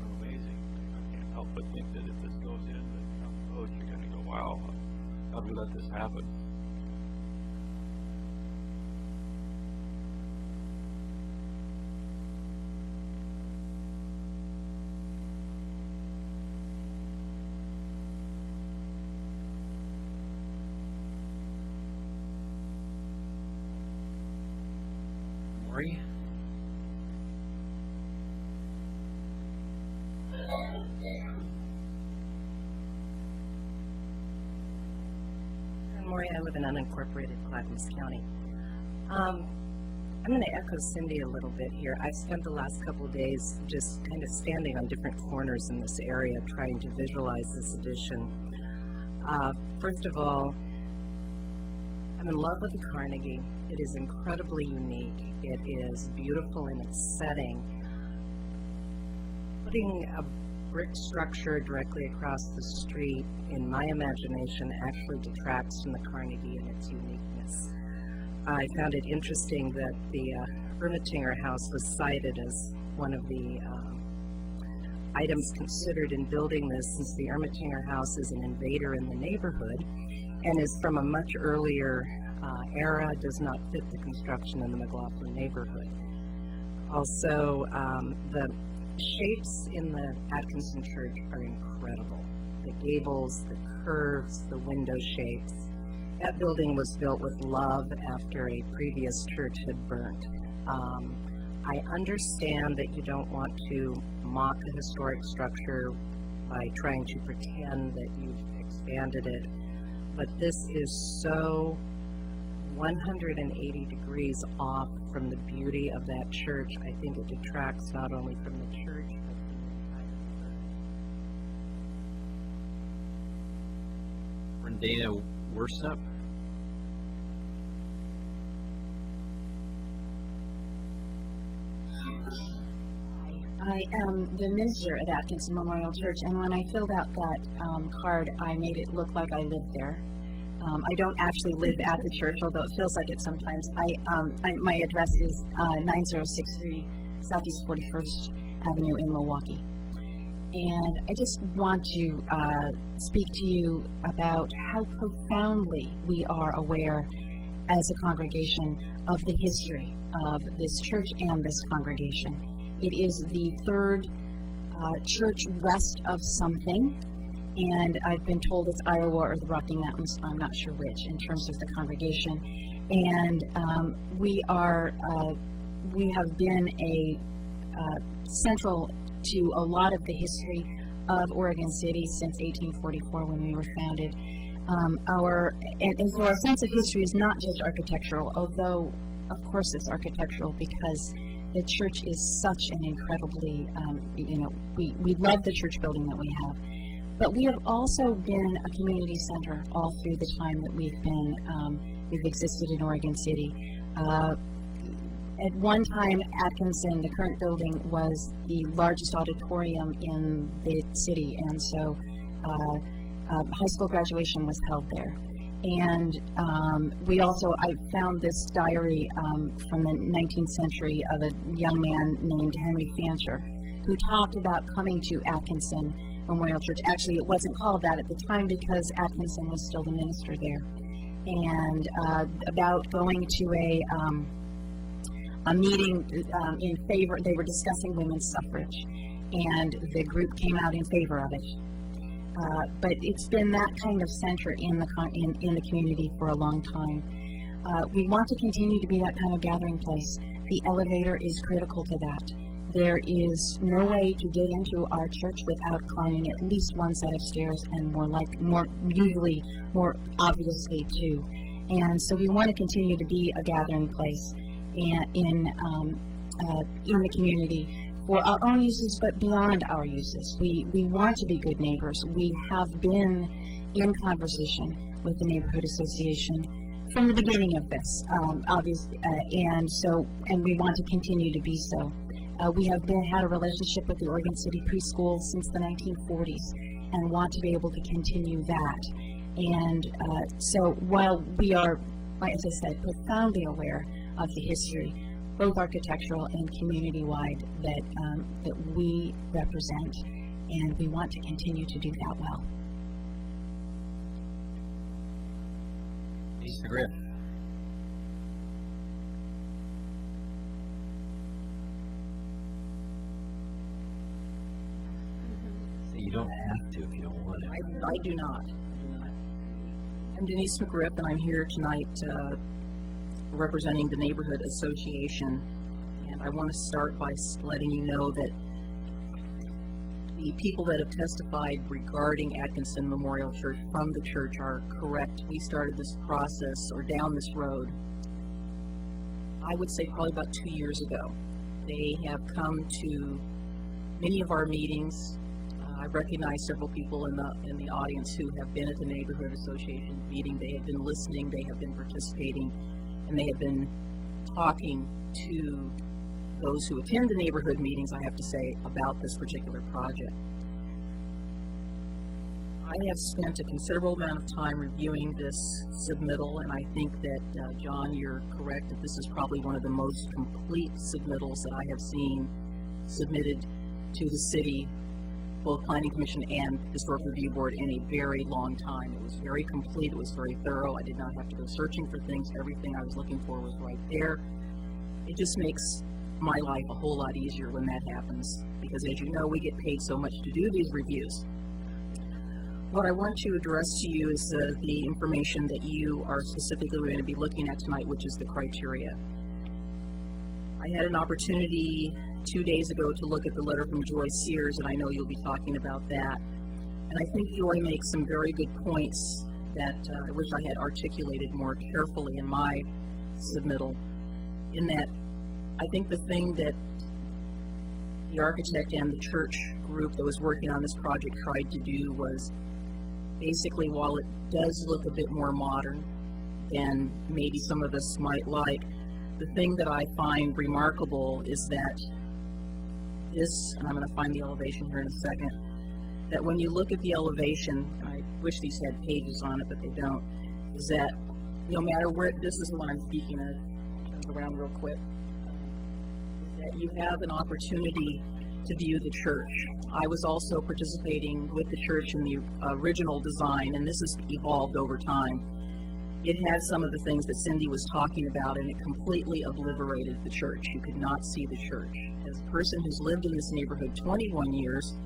of amazing. I can't help but think that if this goes in the code, you're going to go, wow, how do we let this happen? Maury? Maury, I live in unincorporated Clackamas County. I'm going to echo Cindy a little bit here. I spent the last couple of days just kind of standing on different corners in this area trying to visualize this addition. First of all, I'm in love with the Carnegie. It is incredibly unique. It is beautiful in its setting. Putting a brick structure directly across the street, in my imagination, actually detracts from the Carnegie and its uniqueness. I found it interesting that the Ermatinger House was cited as one of the items considered in building this, since the Ermatinger House is an invader in the neighborhood and is from a much earlier era, does not fit the construction in the McLaughlin neighborhood. Also, the shapes in the Atkinson Church are incredible. The gables, the curves, the window shapes. That building was built with love after a previous church had burnt. I understand that you don't want to mock a historic structure by trying to pretend that you've expanded it, but this is so 180 degrees off from the beauty of that church. I think it detracts not only from the church, but from the entire church. Brendana Worsup? I am the minister at Atkinson Memorial Church, and when I filled out that card, I made it look like I lived there. I don't actually live at the church, although it feels like it sometimes. My address is 9063 Southeast 41st Avenue in Milwaukee. And I just want to speak to you about how profoundly we are aware as a congregation of the history of this church and this congregation. It is the third church west of something, and I've been told it's Iowa or the Rocky Mountains, I'm not sure which, in terms of the congregation. And we have been central to a lot of the history of Oregon City since 1844 when we were founded. And so our sense of history is not just architectural, although of course it's architectural because the church is such an incredibly, we love the church building that we have. But we have also been a community center all through the time that we've existed in Oregon City. At one time, Atkinson, the current building, was the largest auditorium in the city, and so high school graduation was held there. And I found this diary from the 19th century of a young man named Henry Fancher, who talked about coming to Atkinson Memorial Church. Actually, it wasn't called that at the time because Atkinson was still the minister there. And about going to a meeting in favor, they were discussing women's suffrage, and the group came out in favor of it. But it's been that kind of center in the community for a long time. We want to continue to be that kind of gathering place. The elevator is critical to that. There is no way to get into our church without climbing at least one set of stairs, and usually more obviously two. And so we want to continue to be a gathering place in the community for our own uses, but beyond our uses. We want to be good neighbors. We have been in conversation with the Neighborhood Association from the beginning of this, obviously, and we want to continue to be so. We have had a relationship with the Oregon City Preschool since the 1940s and want to be able to continue that. And so while we are, as I said, profoundly aware of the history, both architectural and community-wide, that we represent, and we want to continue to do that well. Mr. Griff. You don't have to if you don't want to. I do not. I'm Denise McGriff, and I'm here tonight representing the Neighborhood Association. And I want to start by letting you know that the people that have testified regarding Atkinson Memorial Church from the church are correct. We started this process, or down this road, I would say probably about 2 years ago. They have come to many of our meetings. I recognize several people in the audience who have been at the Neighborhood Association meeting. They have been listening, they have been participating, and they have been talking to those who attend the neighborhood meetings, I have to say, about this particular project. I have spent a considerable amount of time reviewing this submittal, and I think that, John, you're correct that this is probably one of the most complete submittals that I have seen submitted to the city, both Planning Commission and Historic Review Board, in a very long time. It was very complete, it was very thorough. I did not have to go searching for things. Everything I was looking for was right there. It just makes my life a whole lot easier when that happens, because as you know, we get paid so much to do these reviews. What I want to address to you is the information that you are specifically going to be looking at tonight, which is the criteria. I had an opportunity 2 days ago to look at the letter from Joy Sears, and I know you'll be talking about that. And I think Joy makes some very good points that I wish I had articulated more carefully in my submittal, in that I think the thing that the architect and the church group that was working on this project tried to do was basically, while it does look a bit more modern than maybe some of us might like, the thing that I find remarkable is that this, and I'm going to find the elevation here in a second, that when you look at the elevation, and I wish these had pages on it, but they don't, is that no matter where, this is what I'm speaking of, turn around real quick, that you have an opportunity to view the church. I was also participating with the church in the original design, and this has evolved over time. It had some of the things that Cindy was talking about, and it completely obliterated the church. You could not see the church. As a person who's lived in this neighborhood 21 years,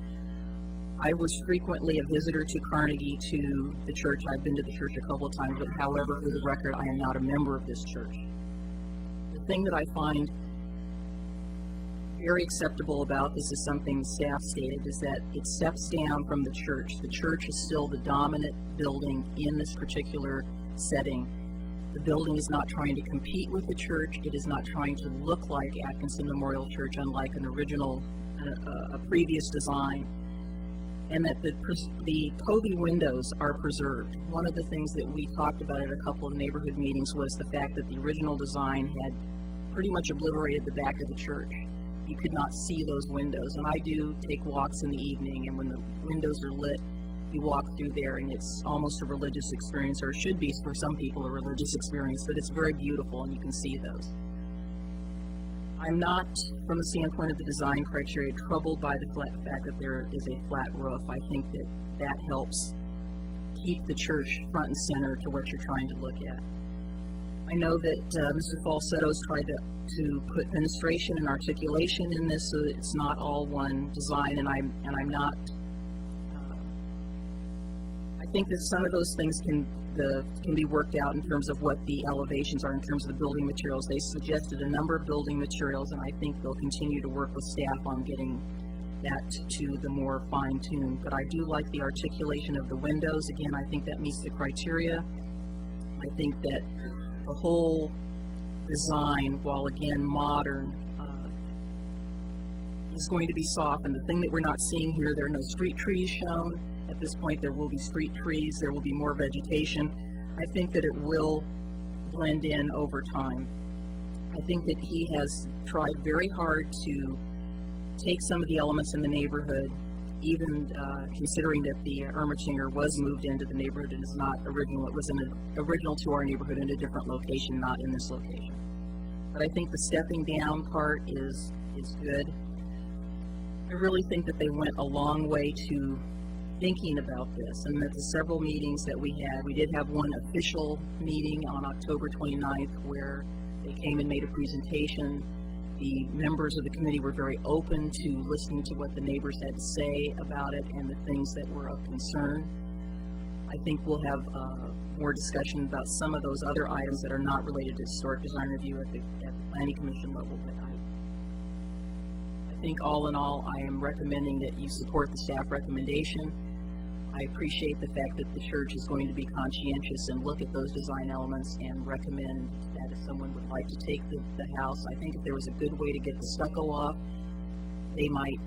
I was frequently a visitor to Carnegie to the church. I've been to the church a couple of times, but however, for the record, I am not a member of this church. The thing that I find very acceptable about this is something staff stated, is that it steps down from the church. The church is still the dominant building in this particular setting. The building is not trying to compete with the church. It is not trying to look like Atkinson Memorial Church, unlike an original, a previous design. And that the Covey windows are preserved. One of the things that we talked about at a couple of neighborhood meetings was the fact that the original design had pretty much obliterated the back of the church. You could not see those windows. And I do take walks in the evening, and when the windows are lit, you walk through there, and it's almost a religious experience, or it should be for some people a religious experience, but it's very beautiful, and you can see those. I'm not, from the standpoint of the design criteria, troubled by the fact that there is a flat roof. I think that that helps keep the church front and center to what you're trying to look at. I know that Mr. Falsetto's tried to put fenestration and articulation in this so that it's not all one design, and I'm not. I think that some of those things can be worked out in terms of what the elevations are in terms of the building materials. They suggested a number of building materials, and I think they'll continue to work with staff on getting that to the more fine-tuned. But I do like the articulation of the windows. Again, I think that meets the criteria. I think that the whole design, while again modern, is going to be soft. And the thing that we're not seeing here, there are no street trees shown. At this point, there will be street trees, there will be more vegetation. I think that it will blend in over time. I think that he has tried very hard to take some of the elements in the neighborhood, even considering that the Ermatinger was moved into the neighborhood and is not original. It was original to our neighborhood in a different location, not in this location. But I think the stepping down part is good. I really think that they went a long way to thinking about this, and that the several meetings that we did have one official meeting on October 29th where they came and made a presentation. The members of the committee were very open to listening to what the neighbors had to say about it and the things that were of concern. I think we'll have more discussion about some of those other items that are not related to historic design review at the planning commission level. But I think all in all, I am recommending that you support the staff recommendation. I appreciate the fact that the church is going to be conscientious and look at those design elements and recommend that if someone would like to take the house, I think if there was a good way to get the stucco off, they might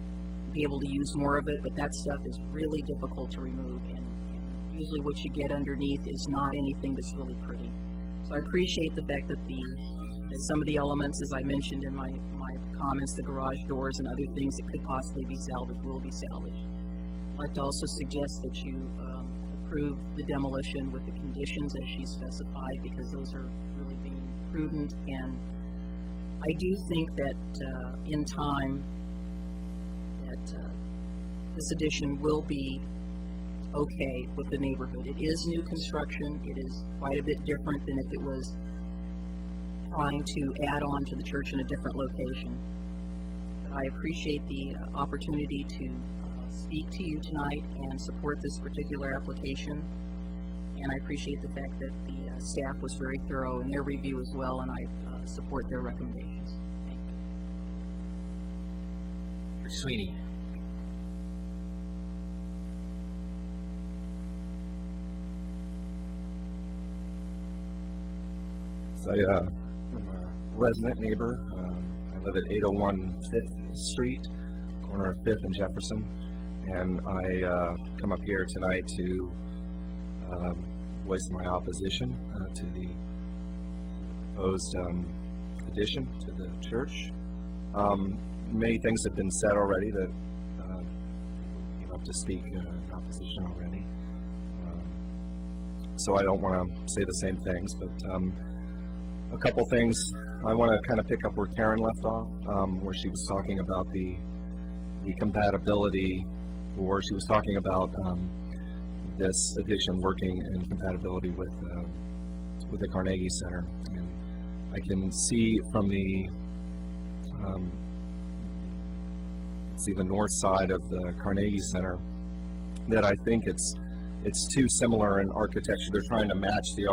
be able to use more of it, but that stuff is really difficult to remove, and usually what you get underneath is not anything that's really pretty. So I appreciate the fact that some of the elements, as I mentioned in my comments, the garage doors and other things that could possibly be salvaged will be salvaged. I'd like to also suggest that you approve the demolition with the conditions as she specified, because those are really being prudent. And I do think that in time that this addition will be okay with the neighborhood. It is new construction. It is quite a bit different than if it was trying to add on to the church in a different location. But I appreciate the opportunity to speak to you tonight and support this particular application, and I appreciate the fact that the staff was very thorough in their review as well, and I support their recommendations. Thank you. Mr. Sweeney. I'm a resident neighbor. I live at 801 5th Street, corner of 5th and Jefferson. And I come up here tonight to voice my opposition to the proposed addition to the church. Many things have been said already that came up to speak in opposition already. So I don't want to say the same things, but a couple things. I want to kind of pick up where Karen left off, where she was talking about the compatibility, or she was talking about this addition working in compatibility with the Carnegie Center. And I can see from the north side of the Carnegie Center, that I think it's too similar in architecture. They're trying to match the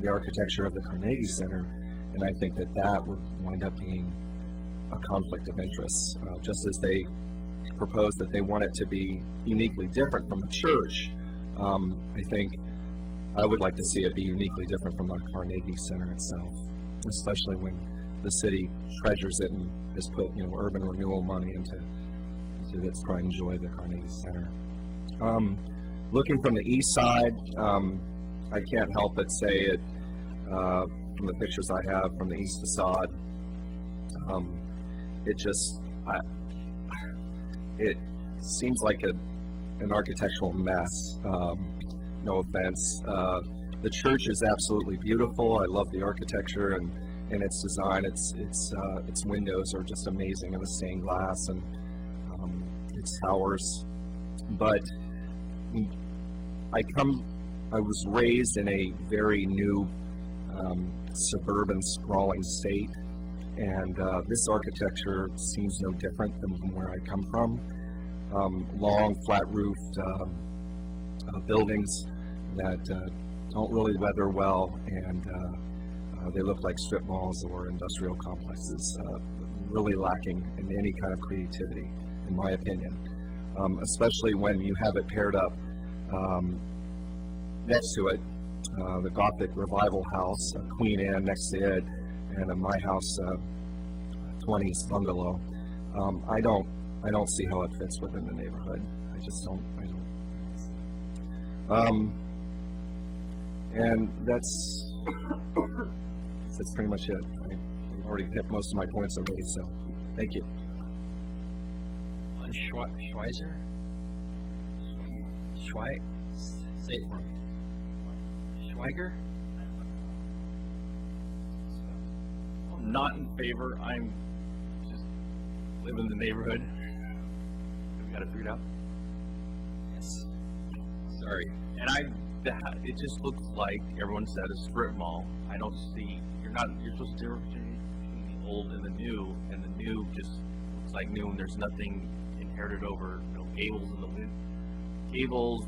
architecture of the Carnegie Center, and I think that would wind up being a conflict of interest, just as they propose that they want it to be uniquely different from the church. I think I would like to see it be uniquely different from the Carnegie Center itself, especially when the city treasures it and has put, urban renewal money into its pride and joy, the Carnegie Center. Looking from the east side, I can't help but say it, from the pictures I have from the east facade, it seems like an architectural mess. No offense. The church is absolutely beautiful. I love the architecture and its design. Its windows are just amazing, and the stained glass and its towers. But I was raised in a very new suburban sprawling state, and this architecture seems no different than from where I come from. Long, flat-roofed buildings that don't really weather well, and they look like strip malls or industrial complexes, really lacking in any kind of creativity, in my opinion, especially when you have it paired up next to it, the Gothic Revival House, Queen Anne next to it, and My House 20s bungalow. I don't see how it fits within the neighborhood. I just don't. And that's pretty much it. I've already hit most of my points already, so thank you. On Schweizer? Say it for me. Schweiger? I'm not in favor. I'm just live in the neighborhood. We got it figured out. Yes. Sorry. And it just looks like everyone said a strip mall. I don't see, you're supposed to differentiate between the old and the new just looks like new, and there's nothing inherited over, gables in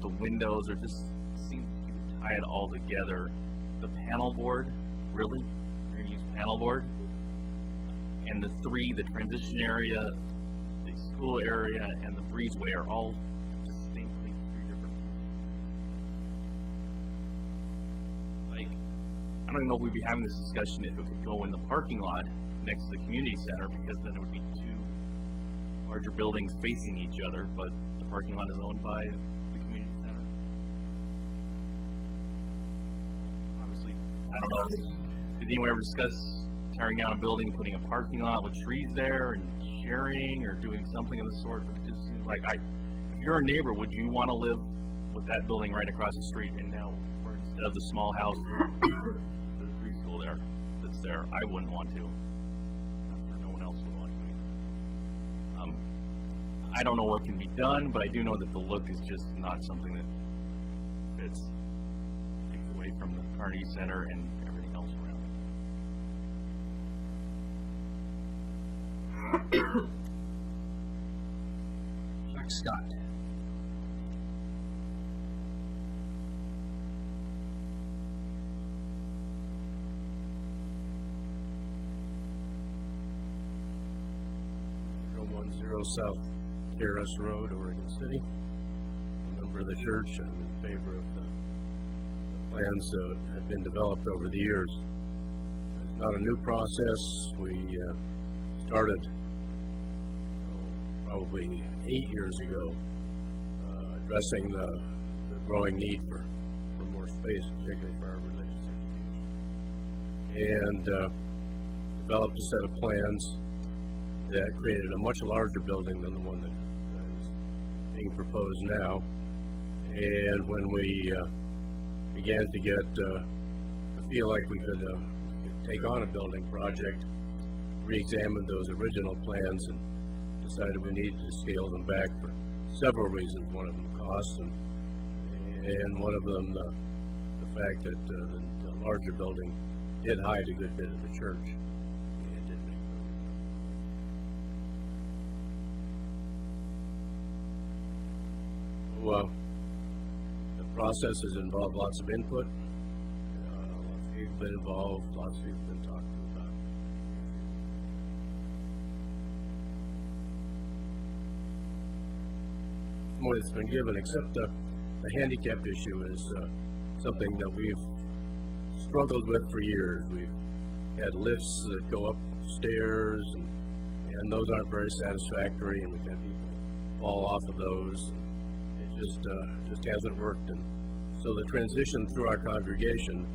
the windows are just seem to tie it all together. The panel board, really? You're gonna use panel board? And the transition area, the school area, and the breezeway are all distinctly three different. I don't even know if we'd be having this discussion if it could go in the parking lot next to the community center, because then it would be two larger buildings facing each other, but the parking lot is owned by the community center. Obviously, I don't know. Did anyone ever discuss tearing down a building, putting a parking lot with trees there and sharing or doing something of the sort? It just seems like if you're a neighbor, would you want to live with that building right across the street, and now instead of the small house, there's preschool that's there? I wouldn't want to. No one else would want to. I don't know what can be done, but I do know that the look is just not something that fits. Takes away from the Carnegie Center and everything else around it. Jack Scott. South Terrace Road, Oregon City. A member of the church. I'm in favor of the plans that have been developed over the years. It's not a new process. We started probably 8 years ago addressing the growing need for more space, particularly for our religious education. And developed a set of plans that created a much larger building than the one that is being proposed now. And when we began to feel like we could take on a building project, re-examined those original plans and decided we needed to scale them back for several reasons. One of them cost, and one of them the fact that the larger building did hide a good bit of the church. process has involved lots of input. Lots of people have been involved, lots of people have been talked to about it. More that's been given, except the handicap issue is something that we've struggled with for years. We've had lifts that go upstairs, and those aren't very satisfactory, and we've had people fall off of those. It just hasn't worked. And so the transition through our congregation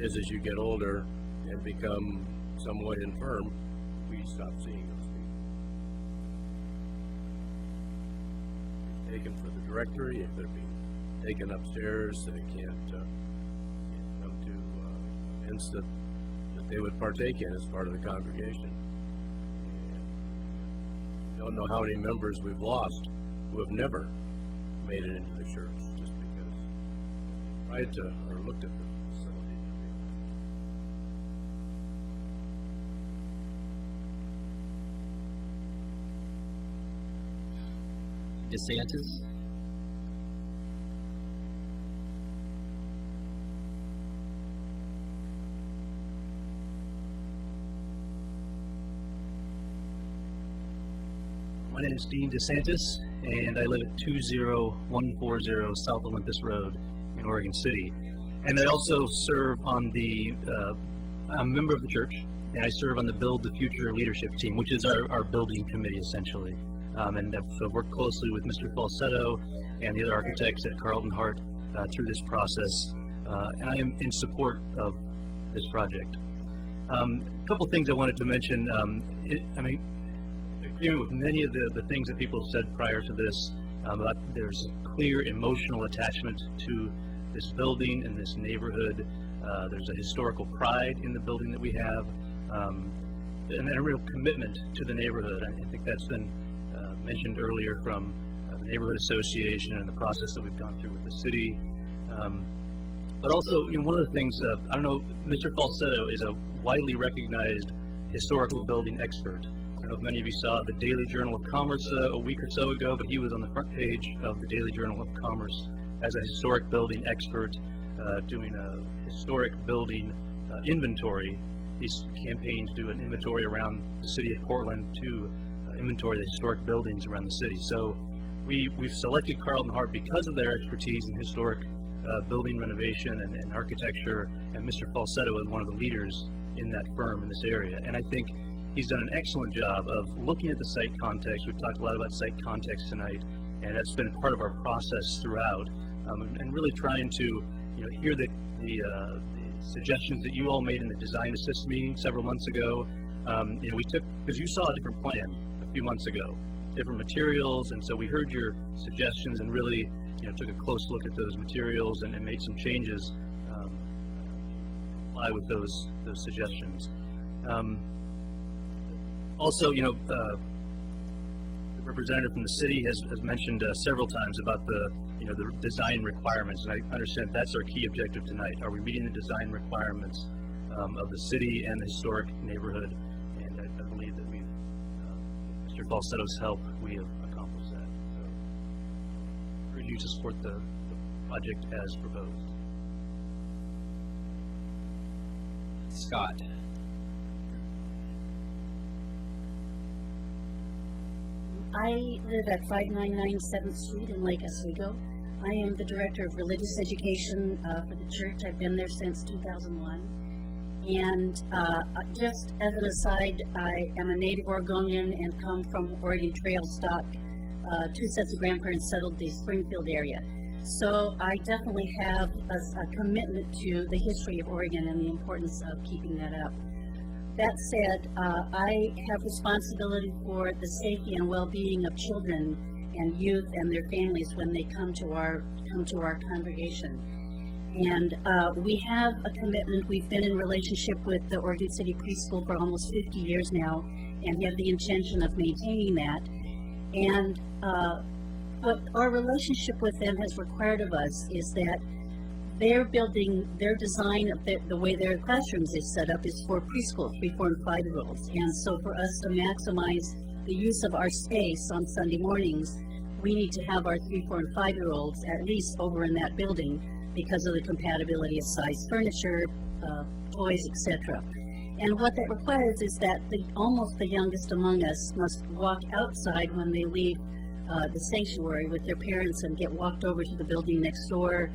is, as you get older and become somewhat infirm, we stop seeing those people. Taken for the directory, if they're being taken upstairs, they can't come to events that they would partake in as part of the congregation. And don't know how many members we've lost who have never made it into the church just because they tried to or looked at the facility. DeSantis? My name is Dean DeSantis, and I live at 20140 South Olympus Road in Oregon City. And I also serve on I'm a member of the church, and I serve on the Build the Future leadership team, which is our building committee, essentially. And I've worked closely with Mr. Falsetto and the other architects at Carlton Hart through this process, and I am in support of this project. A couple things I wanted to mention. Agreeing with many of the things that people have said prior to this, about there's a clear emotional attachment to this building and this neighborhood. There's a historical pride in the building that we have, and a real commitment to the neighborhood. I think that's been mentioned earlier from the Neighborhood Association and the process that we've gone through with the city. But also, one of the things, I don't know, Mr. Falsetto is a widely recognized historical building expert. I don't know if many of you saw the Daily Journal of Commerce a week or so ago, but he was on the front page of the Daily Journal of Commerce as a historic building expert, doing a historic building inventory. He's campaigned to do an inventory around the city of Portland to inventory the historic buildings around the city. So we've selected Carlton Hart because of their expertise in historic building renovation and architecture, and Mr. Falsetto is one of the leaders in that firm in this area. And I think he's done an excellent job of looking at the site context. We've talked a lot about site context tonight, and that's been part of our process throughout, and really trying to hear the suggestions that you all made in the Design Assist meeting several months ago. We took, because you saw a different plan a few months ago, different materials, and so we heard your suggestions and really took a close look at those materials and made some changes to comply with those suggestions. Also, the representative from the city has mentioned several times about the design requirements, and I understand that's our key objective tonight. Are we meeting the design requirements of the city and the historic neighborhood? And I believe that we've, Mr. Falsetto's help, we have accomplished that. So, I urge you to support the project as proposed. Scott. I live at 5997 7th Street in Lake Oswego. I am the Director of Religious Education for the church. I've been there since 2001. And just as an aside, I am a native Oregonian and come from Oregon Trail stock. 2 sets of grandparents settled the Springfield area. So I definitely have a commitment to the history of Oregon and the importance of keeping that up. That said, I have responsibility for the safety and well-being of children and youth and their families when they come to our congregation. And we have a commitment. We've been in relationship with the Oregon City Preschool for almost 50 years now, and have the intention of maintaining that. And what our relationship with them has required of us is that their building, their design of the way their classrooms is set up is for preschool, 3, 4, and 5-year-olds. And so for us to maximize the use of our space on Sunday mornings, we need to have our 3, 4, and 5-year-olds at least over in that building because of the compatibility of size furniture, toys, etc. And what that requires is that almost the youngest among us must walk outside when they leave the sanctuary with their parents and get walked over to the building next door.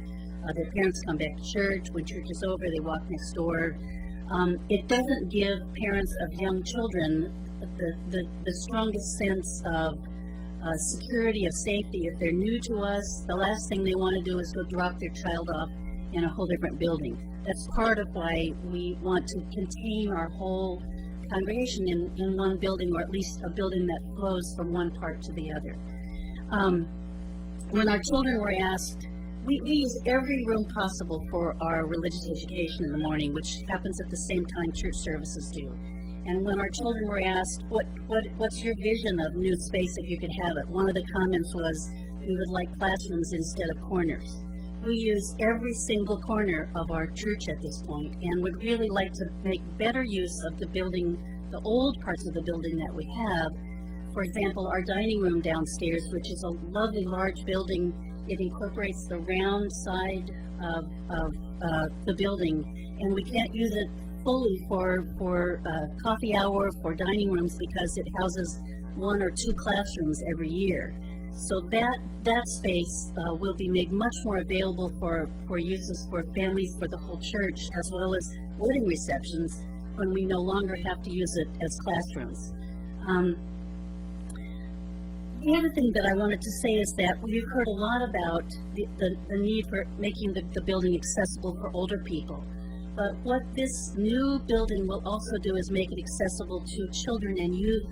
Their parents come back to church. When church is over, they walk next door. It doesn't give parents of young children the strongest sense of security, of safety. If they're new to us, the last thing they want to do is go drop their child off in a whole different building. That's part of why we want to contain our whole congregation in one building, or at least a building that flows from one part to the other. When our children were asked, we use every room possible for our religious education in the morning, which happens at the same time church services do. And when our children were asked, what's your vision of new space if you could have it? One of the comments was, we would like classrooms instead of corners. We use every single corner of our church at this point, and would really like to make better use of the building, the old parts of the building that we have. For example, our dining room downstairs, which is a lovely large building. It incorporates the round side of the building, and we can't use it fully for coffee hour, for dining rooms, because it houses 1 or 2 classrooms every year. So that space will be made much more available for uses for families, for the whole church, as well as wedding receptions when we no longer have to use it as classrooms. The other thing that I wanted to say is that we've heard a lot about the need for making the building accessible for older people. But what this new building will also do is make it accessible to children and youth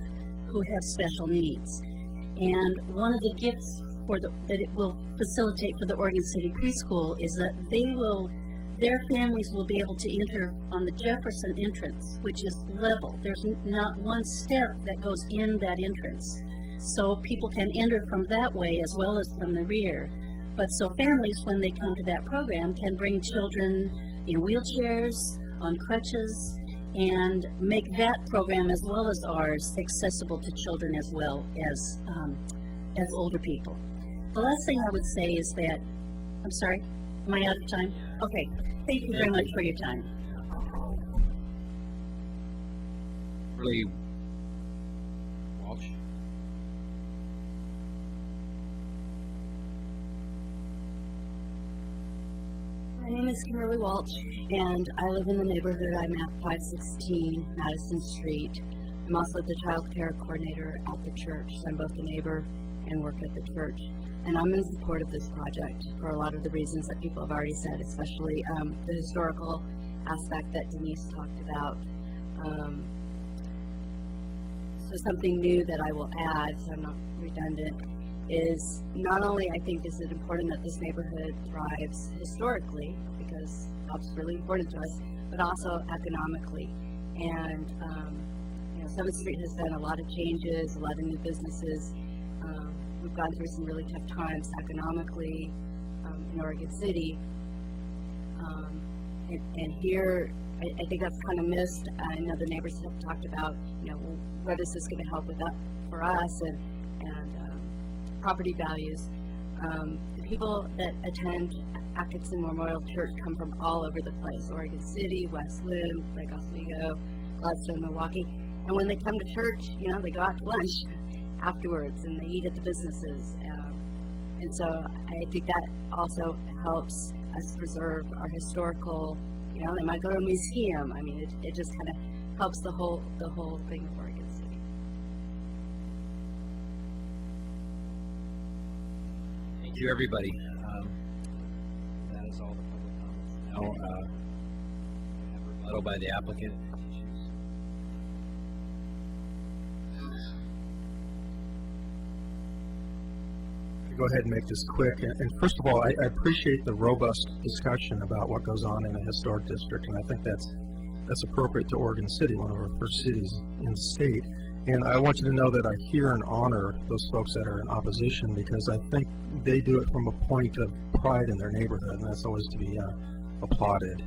who have special needs. And one of the gifts that it will facilitate for the Oregon City Preschool is that their families will be able to enter on the Jefferson entrance, which is level. There's not one step that goes in that entrance. So people can enter from that way as well as from the rear. But so families, when they come to that program, can bring children in wheelchairs, on crutches, and make that program as well as ours accessible to children as well as older people. The last thing I would say is that, I'm sorry, am I out of time? Okay, thank you very much for your time. Really, Walsh? My name is Kimberly Walsh, and I live in the neighborhood. I'm at 516 Madison Street. I'm also the child care coordinator at the church. So I'm both a neighbor and work at the church. And I'm in support of this project for a lot of the reasons that people have already said, especially the historical aspect that Denise talked about. So something new that I will add, so I'm not redundant, is not only I think is it important that this neighborhood thrives historically, because that's really important to us, but also economically. And 7th Street has done a lot of changes, a lot of new businesses. We've gone through some really tough times economically in Oregon City. And here, I think that's kind of missed. I know the neighbors have talked about, what is this going to help with that for us, and property values. The people that attend Atkinson Memorial Church come from all over the place: Oregon City, West Lynn, Lake Oswego, Gladstone, Milwaukee. And when they come to church, they go out to lunch afterwards and they eat at the businesses. And so I think that also helps us preserve our historical, they might go to a museum. I mean, it just kind of helps the whole thing of Oregon City. Thank you, everybody. That is all the public comments. Now, rebuttal by the applicant. Go ahead and make this quick. And first of all, I appreciate the robust discussion about what goes on in a historic district, and I think that's appropriate to Oregon City, one of our first cities in the state. And I want you to know that I hear and honor those folks that are in opposition, because I think they do it from a point of pride in their neighborhood, and that's always to be applauded.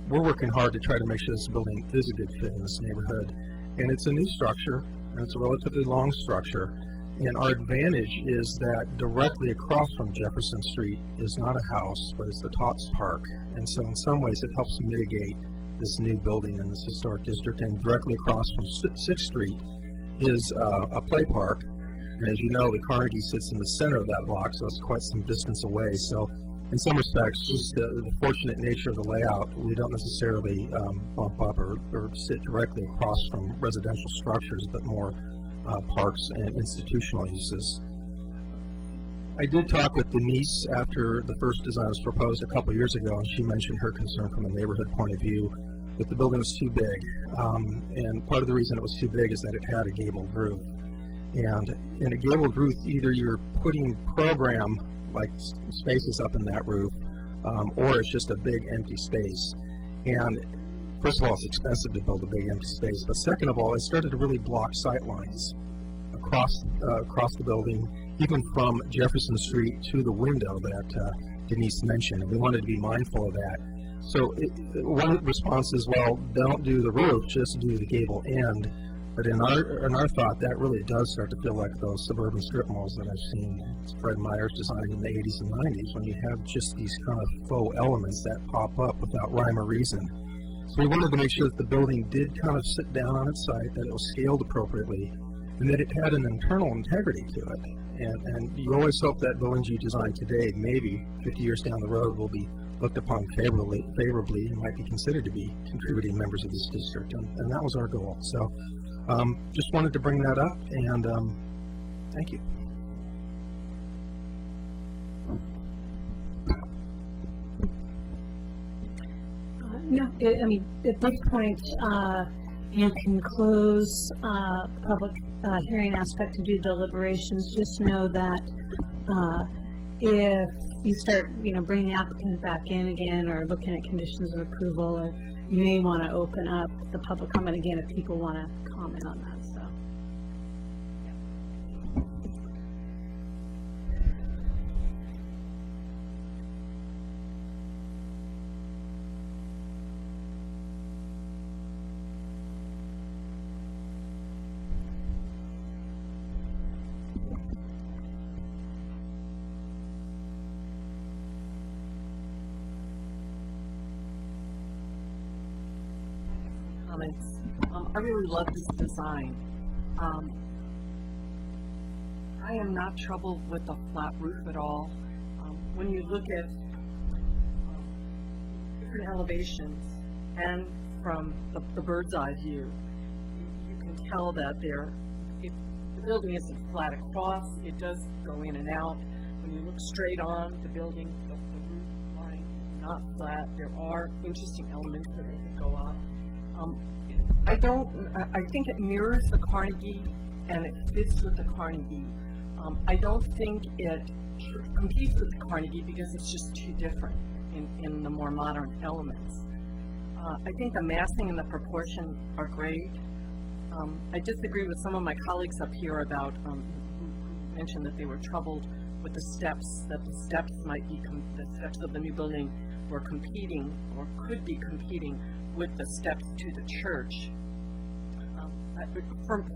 We're working hard to try to make sure this building is a good fit in this neighborhood, and it's a new structure, and it's a relatively long structure. And our advantage is that directly across from Jefferson Street is not a house, but it's the Tots Park. And so in some ways it helps mitigate this new building in this historic district. And directly across from 6th Street is a play park. And as you know, the Carnegie sits in the center of that block, so it's quite some distance away. So in some respects, just the fortunate nature of the layout, we don't necessarily bump up or sit directly across from residential structures, but more parks and institutional uses. I did talk with Denise after the first design was proposed a couple years ago, and she mentioned her concern from a neighborhood point of view that the building was too big. And part of the reason it was too big is that it had a gabled roof. And in a gabled roof, either you're putting program like spaces up in that roof, or it's just a big empty space. And first of all, it's expensive to build a big empty space, but second of all, it started to really block sight lines across the building, even from Jefferson Street to the window that Denise mentioned, and we wanted to be mindful of that. So one response is, well, don't do the roof, just do the gable end. But in our thought, that really does start to feel like those suburban strip malls that I've seen Fred Meyer's design in the 80s and 90s, when you have just these kind of faux elements that pop up without rhyme or reason. So we wanted to make sure that the building did kind of sit down on its site, that it was scaled appropriately, and that it had an internal integrity to it. And you always hope that buildings you design today, maybe 50 years down the road, will be looked upon favorably and might be considered to be contributing members of this district, and that was our goal. So just wanted to bring that up, and thank you. No, I mean, at this point, you can close public hearing aspect and do deliberations. Just know that if you start, bringing the applicant back in again or looking at conditions of approval, or you may want to open up the public comment again if people want to comment on that. So. Comments. I really love this design. I am not troubled with a flat roof at all. When you look at different elevations and from the bird's eye view, you can tell that the building isn't flat across. It does go in and out. When you look straight on the building, the roof line is not flat. There are interesting elements that go up. I think it mirrors the Carnegie and it fits with the Carnegie. I don't think it competes with the Carnegie because it's just too different in the more modern elements. I think the massing and the proportion are great. I disagree with some of my colleagues up here about who mentioned that they were troubled with the steps, that the steps might be, the steps of the new building were competing or could be competing with the steps to the church.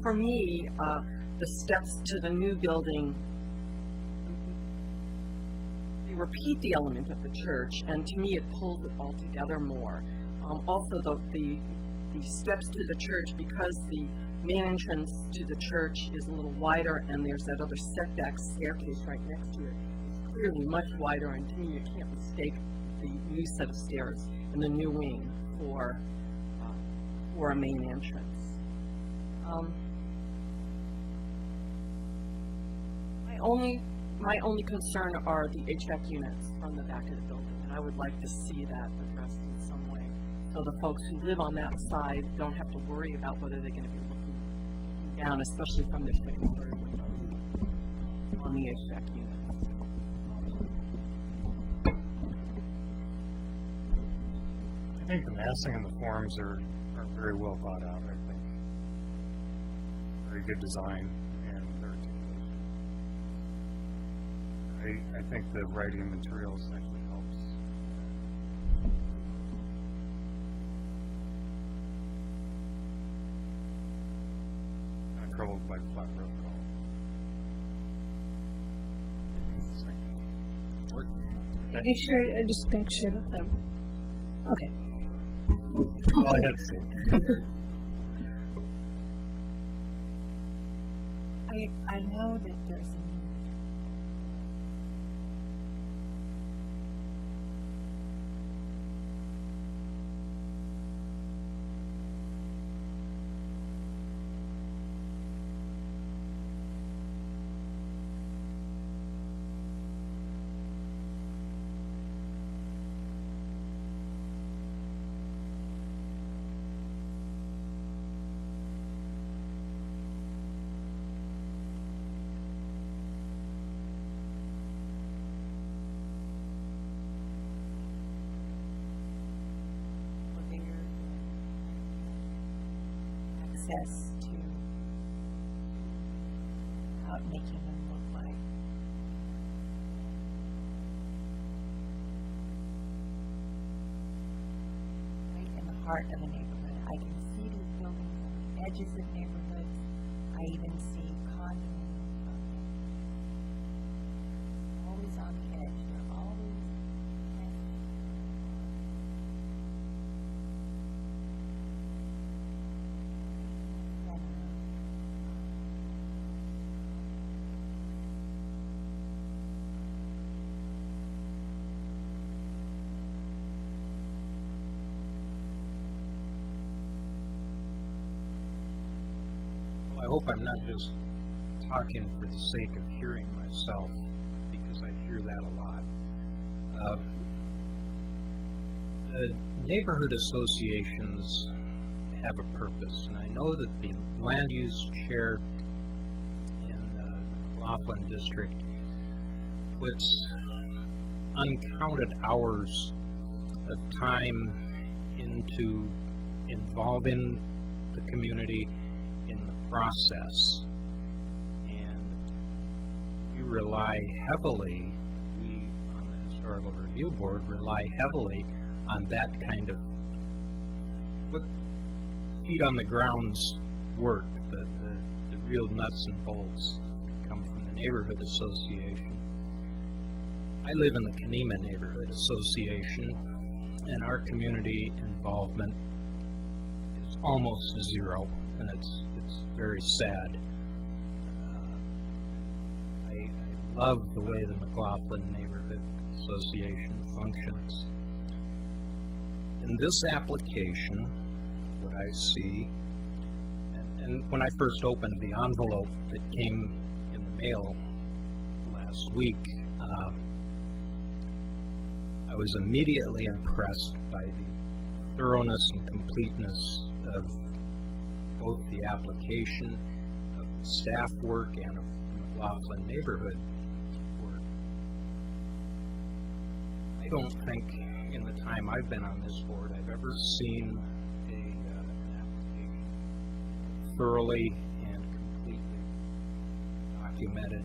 For me, the steps to the new building, they repeat the element of the church, and to me it pulls it all together more. Also, the steps to the church, because the main entrance to the church is a little wider and there's that other setback staircase right next to it, it's clearly much wider, and to me you can't mistake the new set of stairs in the new wing for a main entrance. My only concern are the HVAC units from the back of the building, and I would like to see that addressed in some way, so the folks who live on that side don't have to worry about whether they're going to be looking down, especially from their second or third windows on the HVAC units. I think the massing and the forms are very well thought out, I think. Very good design and their articulation. I think the writing materials actually helps. I'm not troubled by the flat roof at all. Make sure, just make sure that the, okay. All I have to say. I know that there's a access to making them look like. Right in the heart of a neighborhood. I can see these buildings on the edges of neighborhoods. I even see condominiums always on the edge. They're always I hope I'm not just talking for the sake of hearing myself, because I hear that a lot. The neighborhood associations have a purpose, and I know that the land use chair in the McLaughlin district puts uncounted hours of time into involving the community in the process, and we rely heavily, we on the Historical Review Board rely heavily on that kind of feet on the grounds work, the real nuts and bolts that come from the neighborhood association. I live in the Kanema Neighborhood Association, and our community involvement is almost zero, and it's very sad. I love the way the McLaughlin Neighborhood Association functions. In this application, what I see, and when I first opened the envelope that came in the mail last week, I was immediately impressed by the thoroughness and completeness of both the application, of the staff work, and of the McLaughlin neighborhood work. I don't think in the time I've been on this board I've ever seen an application thoroughly and completely documented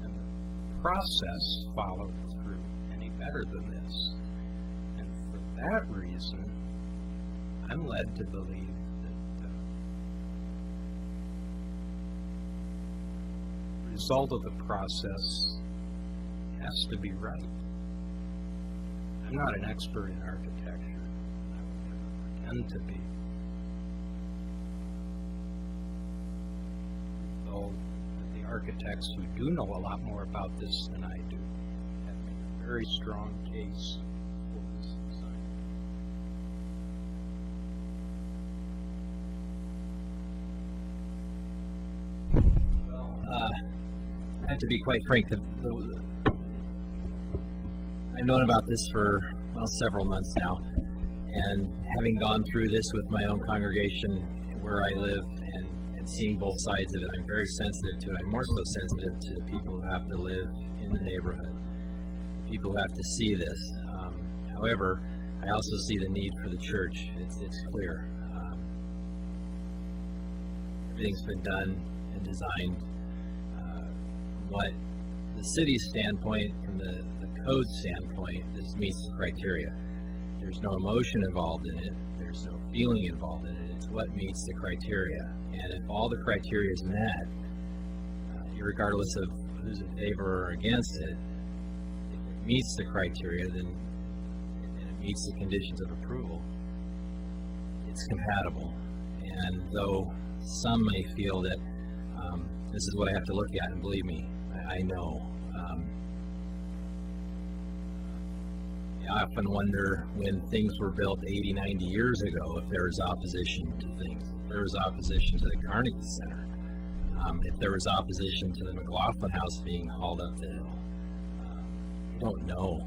and the process followed through any better than this. And for that reason, I'm led to believe result of the process has to be right. I'm not an expert in architecture. I would never pretend to be. Though the architects who do know a lot more about this than I do have made a very strong case for this design. I have to be quite frank. I've known about this for, well, several months now, and having gone through this with my own congregation where I live and seeing both sides of it, I'm very sensitive to it. I'm more so sensitive to the people who have to live in the neighborhood, people who have to see this. However, I also see the need for the church. It's clear. Everything's been done and designed what the city's standpoint, from the code standpoint, this meets the criteria. There's no emotion involved in it. There's no feeling involved in it. It's what meets the criteria. And if all the criteria is met, regardless of who's in favor or against it, if the it meets the criteria, then and it meets the conditions of approval, it's compatible. And though some may feel that this is what I have to look at, and believe me, I know. I often wonder when things were built 80, 90 years ago, if there was opposition to things. If there was opposition to the Carnegie Center. If there was opposition to the McLaughlin House being hauled up the hill. I don't know.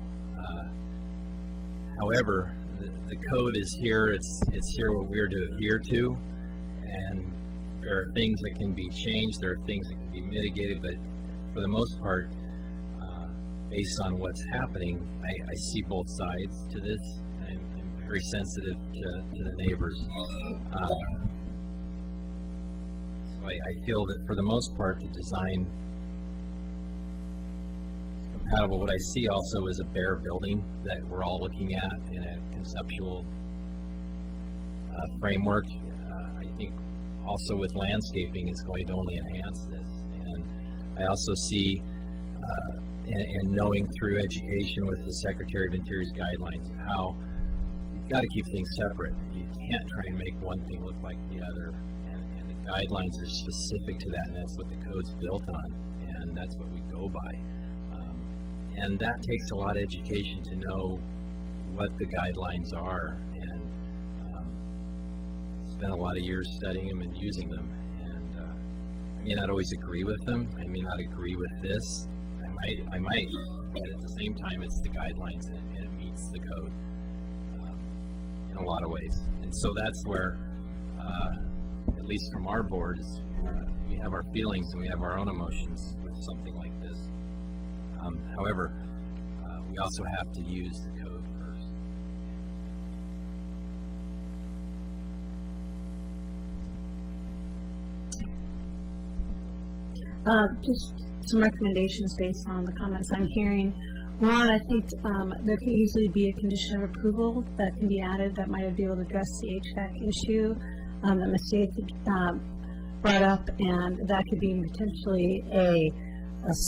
However, the code is here. It's here what we're to adhere to. And there are things that can be changed. There are things that can be mitigated. But for the most part, based on what's happening, I see both sides to this. I'm very sensitive to the neighbors. So I feel that for the most part, the design is compatible. What I see also is a bare building that we're all looking at in a conceptual framework. I think also with landscaping, it's going to only enhance this. And I also see and knowing through education with the Secretary of Interior's guidelines how you've got to keep things separate. You can't try and make one thing look like the other. And the guidelines are specific to that, and that's what the code's built on, and that's what we go by. And that takes a lot of education to know what the guidelines are, and spent a lot of years studying them and using them. And I may not always agree with them. I may not agree with this. I might, but at the same time, it's the guidelines and it meets the code in a lot of ways. And so that's where, at least from our board, we have our feelings and we have our own emotions with something like this. However, we also have to use the code first. Just some recommendations based on the comments I'm hearing. One, I think there could easily be a condition of approval that can be added that might be able to address the HVAC issue that Ms. Yates brought up, and that could be potentially a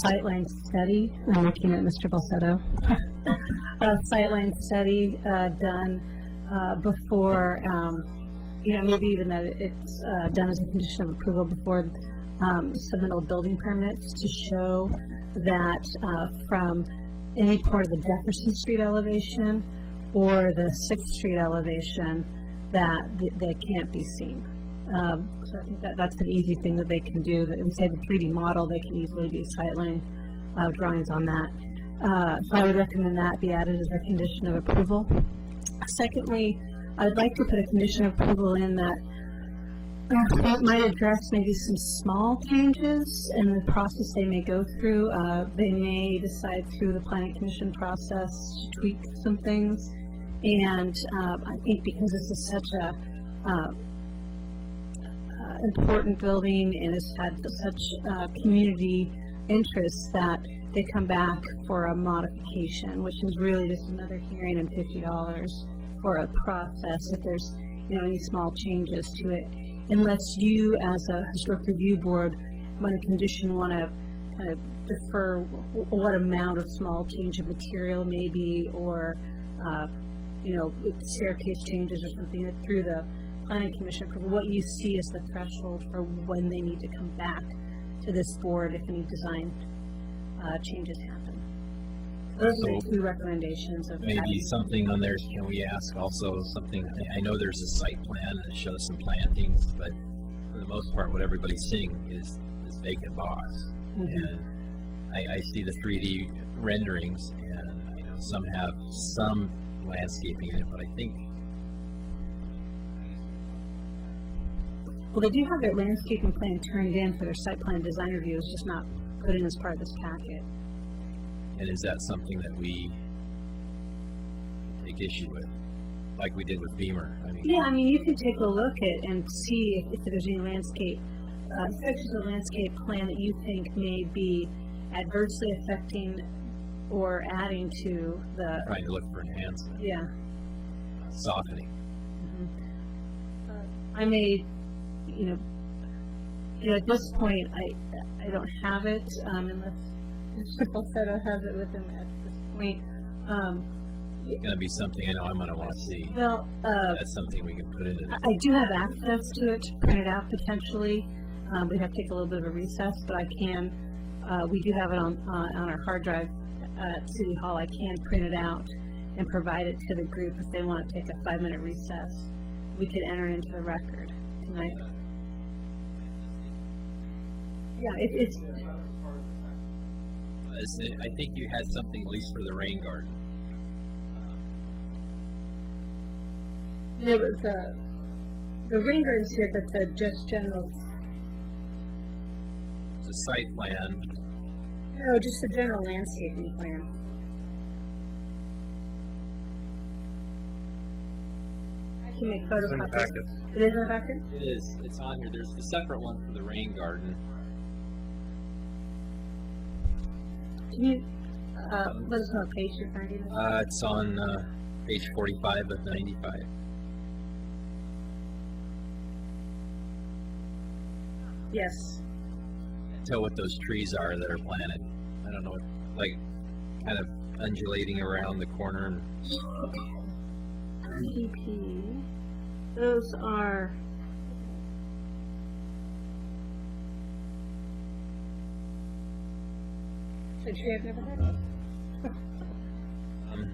sightline study. I'm looking at Mr. Balsetto. A sightline study done before, maybe even that it's done as a condition of approval before submittal building permits, to show that from any part of the Jefferson Street elevation or the 6th Street elevation that they can't be seen. So I think that's an easy thing that they can do. That instead of a 3D model, they can easily do sightline drawings on that. So I would recommend that be added as a condition of approval. Secondly, I'd like to put a condition of approval in that might address maybe some small changes in the process they may go through. They may decide through the planning commission process to tweak some things. And I think because this is such a important building and it's had such community interest, that they come back for a modification, which is really just another hearing and $50 for a process if there's any small changes to it. Unless you, as a historic review board, want to kind of defer what amount of small change of material maybe, or staircase changes or something through the planning commission. For what you see as the threshold for when they need to come back to this board if any design changes happen. Those are the two recommendations of maybe something on there. Can we ask also something? I know there's a site plan that shows some plantings, but for the most part, what everybody's seeing is this vacant box. And I see the 3D renderings, and I know some have some landscaping in it, but I think. Well, they do have their landscaping plan turned in for their site plan design review. It's just not put in as part of this packet. And is that something that we take issue with, like we did with Beamer? Yeah, you can take a look at and see if there's any landscape, sections of the landscape plan that you think may be adversely affecting or adding to the. Trying to look for enhancement. Yeah. Softening. I may, at this point, I don't have it unless Mr. Falsetto has it with him at this point. It's gonna be something I know I'm gonna wanna see. Well, That's something we can put into the. I do have access to it, to print it out potentially. We have to take a little bit of a recess, but I can, we do have it on our hard drive at City Hall. I can print it out and provide it to the group if they want to take a 5-minute recess. We could enter it into the record tonight. Yeah, it's, I think you had something at least for the rain garden. there was the rain garden's here, but the just general, It's a site plan. no, just the general landscaping plan. I can make It's in the photocopies. packet. It is in the packet? It is, it's on here. There's a separate one for the rain garden. Can you, let us know what page you're finding it? It's on, page 45 of 95. Yes. Tell what those trees are that are planted. I don't know, what, like, kind of undulating around the corner. TP. Those are. A tree I've never heard of. Um,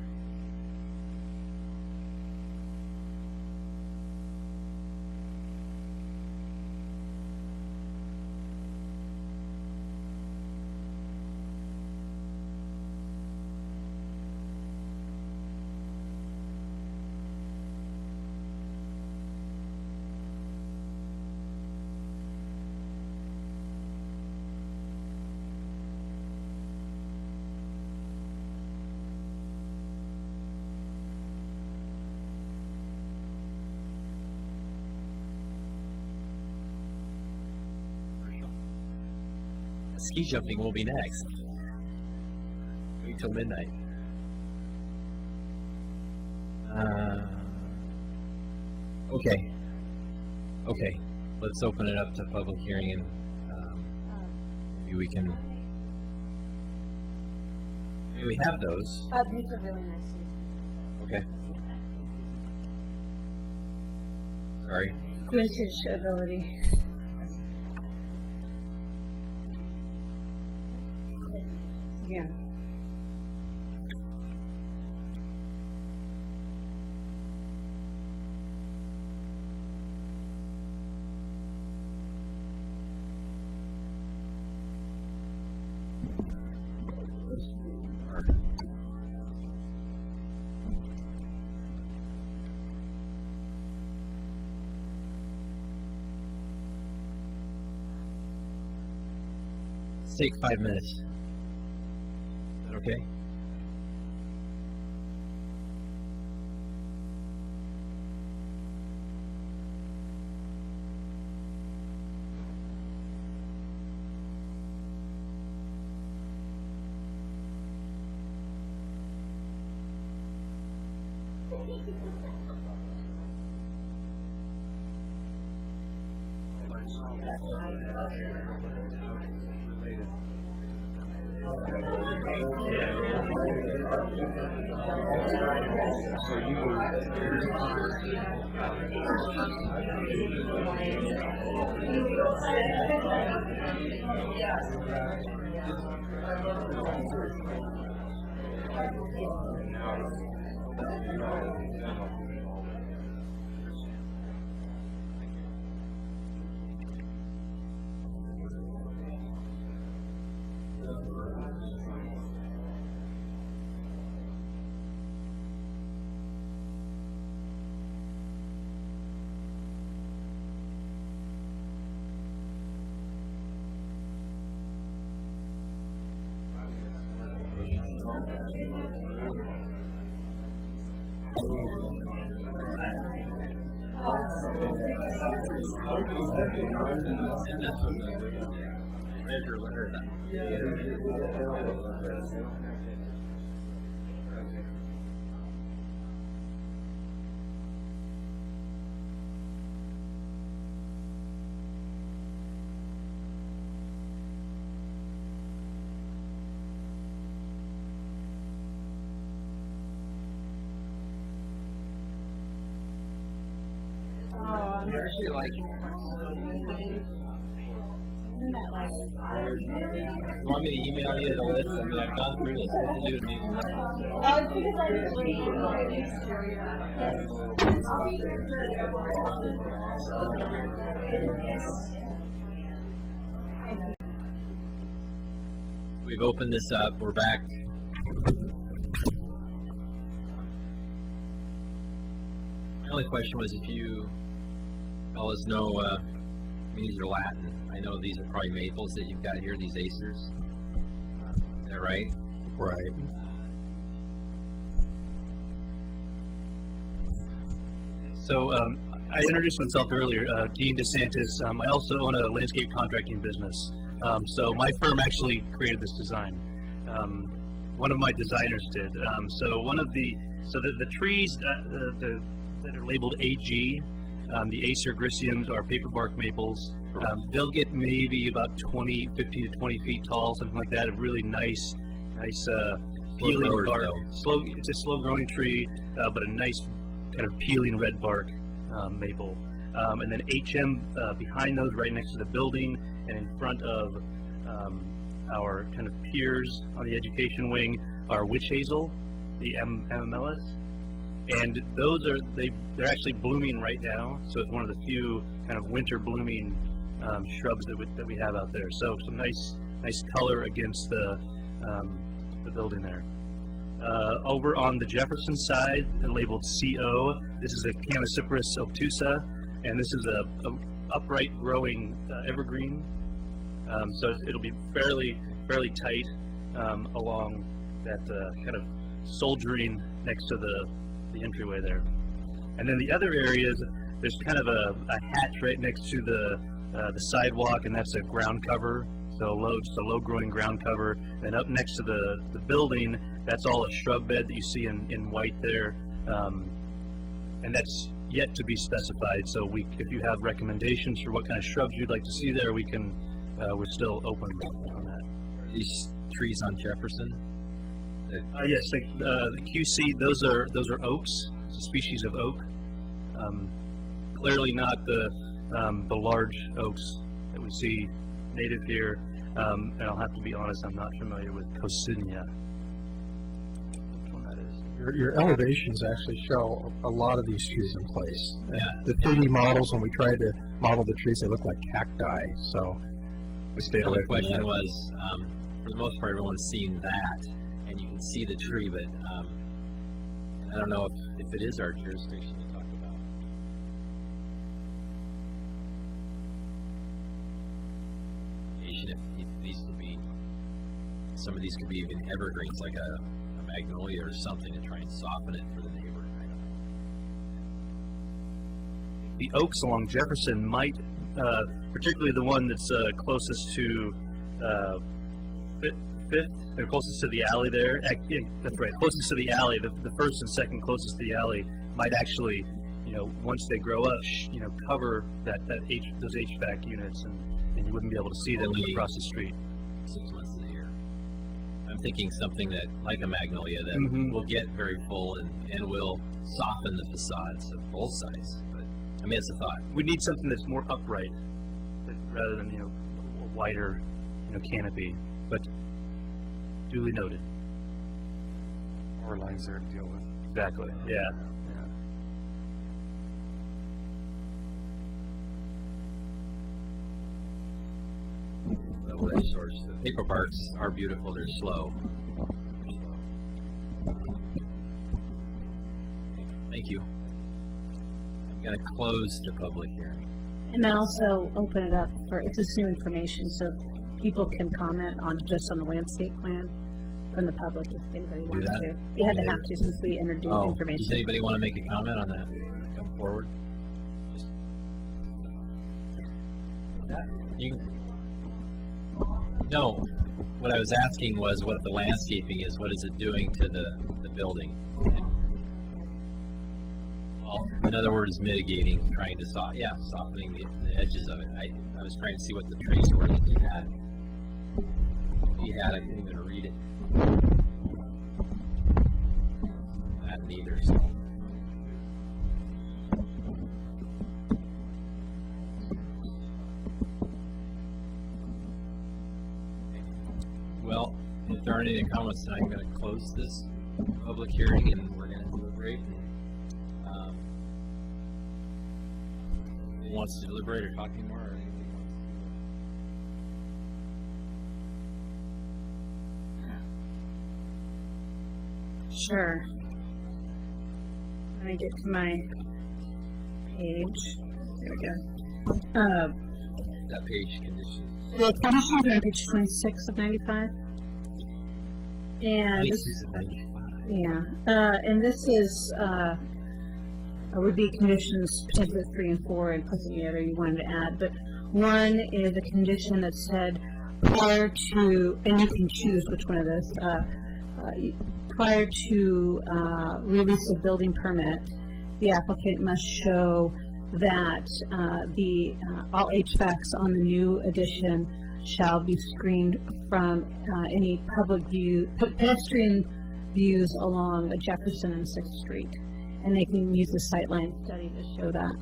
Ski jumping will be next. Wait till midnight. Okay. Okay, let's open it up to public hearing and maybe we can. Maybe we have those. These are really nice. Okay. Sorry. Vintage ability. Yeah. Let's take 5 minutes. Is that okay? You want me to email you the list? I mean, I've gone through this. What to do to me? We've opened this up. We're back. My only question was if you fellas know, I mean, these are Latin. I know these are probably maples that you've got here, these acers. Is that right? Right. So I introduced myself earlier, Dean DeSantis. I also own a landscape contracting business. So my firm actually created this design. One of my designers did. So the trees that are labeled AG, the Acer griseums are paperbark maples. They'll get maybe about 15 to 20 feet tall, something like that. A really nice peeling bark. It's a slow growing tree, but a nice kind of peeling red bark maple. And then HM behind those, right next to the building, and in front of our kind of piers on the education wing, are witch hazel, the MMLS. And those they're actually blooming right now, so it's one of the few kind of winter blooming shrubs that we have out there. So some nice color against the building there. Over on the Jefferson side, labeled CO, this is a Chamaecyparis obtusa, and this is a upright growing evergreen. So it'll be fairly tight along that kind of soldiering next to the entryway there. And then the other areas, there's kind of a hatch right next to the sidewalk, and that's a ground cover. So just a low growing ground cover. And up next to the building, that's all a shrub bed that you see in white there. And that's yet to be specified. So if you have recommendations for what kind of shrubs you'd like to see there, we're still open on that. Are these trees on Jefferson? Yes, the QC, those are oaks. It's a species of oak. Clearly not the large oaks that we see native here. And I'll have to be honest, I'm not familiar with Cocinia. Which one that is? Your elevations actually show a lot of these trees in place. Yeah. The 3D models, when we tried to model the trees, they look like cacti. So we stayed away The from question that. was, for the most part, everyone's seen that, and you can see the tree, but I don't know if it is our jurisdiction to talk about. If these could be, some of these could be even evergreens, like a magnolia or something, to try and soften it for the neighbor. I don't know. The oaks along Jefferson might, particularly the one that's closest to Fifth, or closest to the alley there. That's right, closest to the alley. The first and second closest to the alley might actually, once they grow up, cover those HVAC units, and you wouldn't be able to see them across the street. 6 months of the year. I'm thinking something that, like a magnolia, that will get very full and will soften the facades of both sides. But I mean, it's a thought. We need something that's more upright, rather than a wider, canopy. But duly noted. Power lines there to deal with. Exactly. Yeah. The paper barks are beautiful. They're slow. Thank you. I'm going to close the public hearing. And then also open it up it's just new information, so people can comment on the landscape plan from the public if anybody wants that? to. You had to have to since we introduced information. Does anybody want to make a comment on that? Come forward. No, what I was asking was what the landscaping is. What is it doing to the building? Well, in other words, mitigating, trying to softening the edges of it. I was trying to see what the trees were that you had. I couldn't even read it. That neither. So. aren't any comments tonight, I'm gonna close this public hearing and we're gonna deliberate. Who wants to deliberate or talk anymore or anything? Sure. Let me get to my page. There we go. That page conditions. The conditions are on page 26 of 95. And this, yeah, and this is, would be conditions potentially 3 and 4 and plus any other you wanted to add. But one is a condition that said prior to, and you can choose which one of those, prior to release of building permit, the applicant must show that all HVACs on the new addition shall be screened from any public view, pedestrian views along Jefferson and 6th Street. And they can use the sightline study to show that.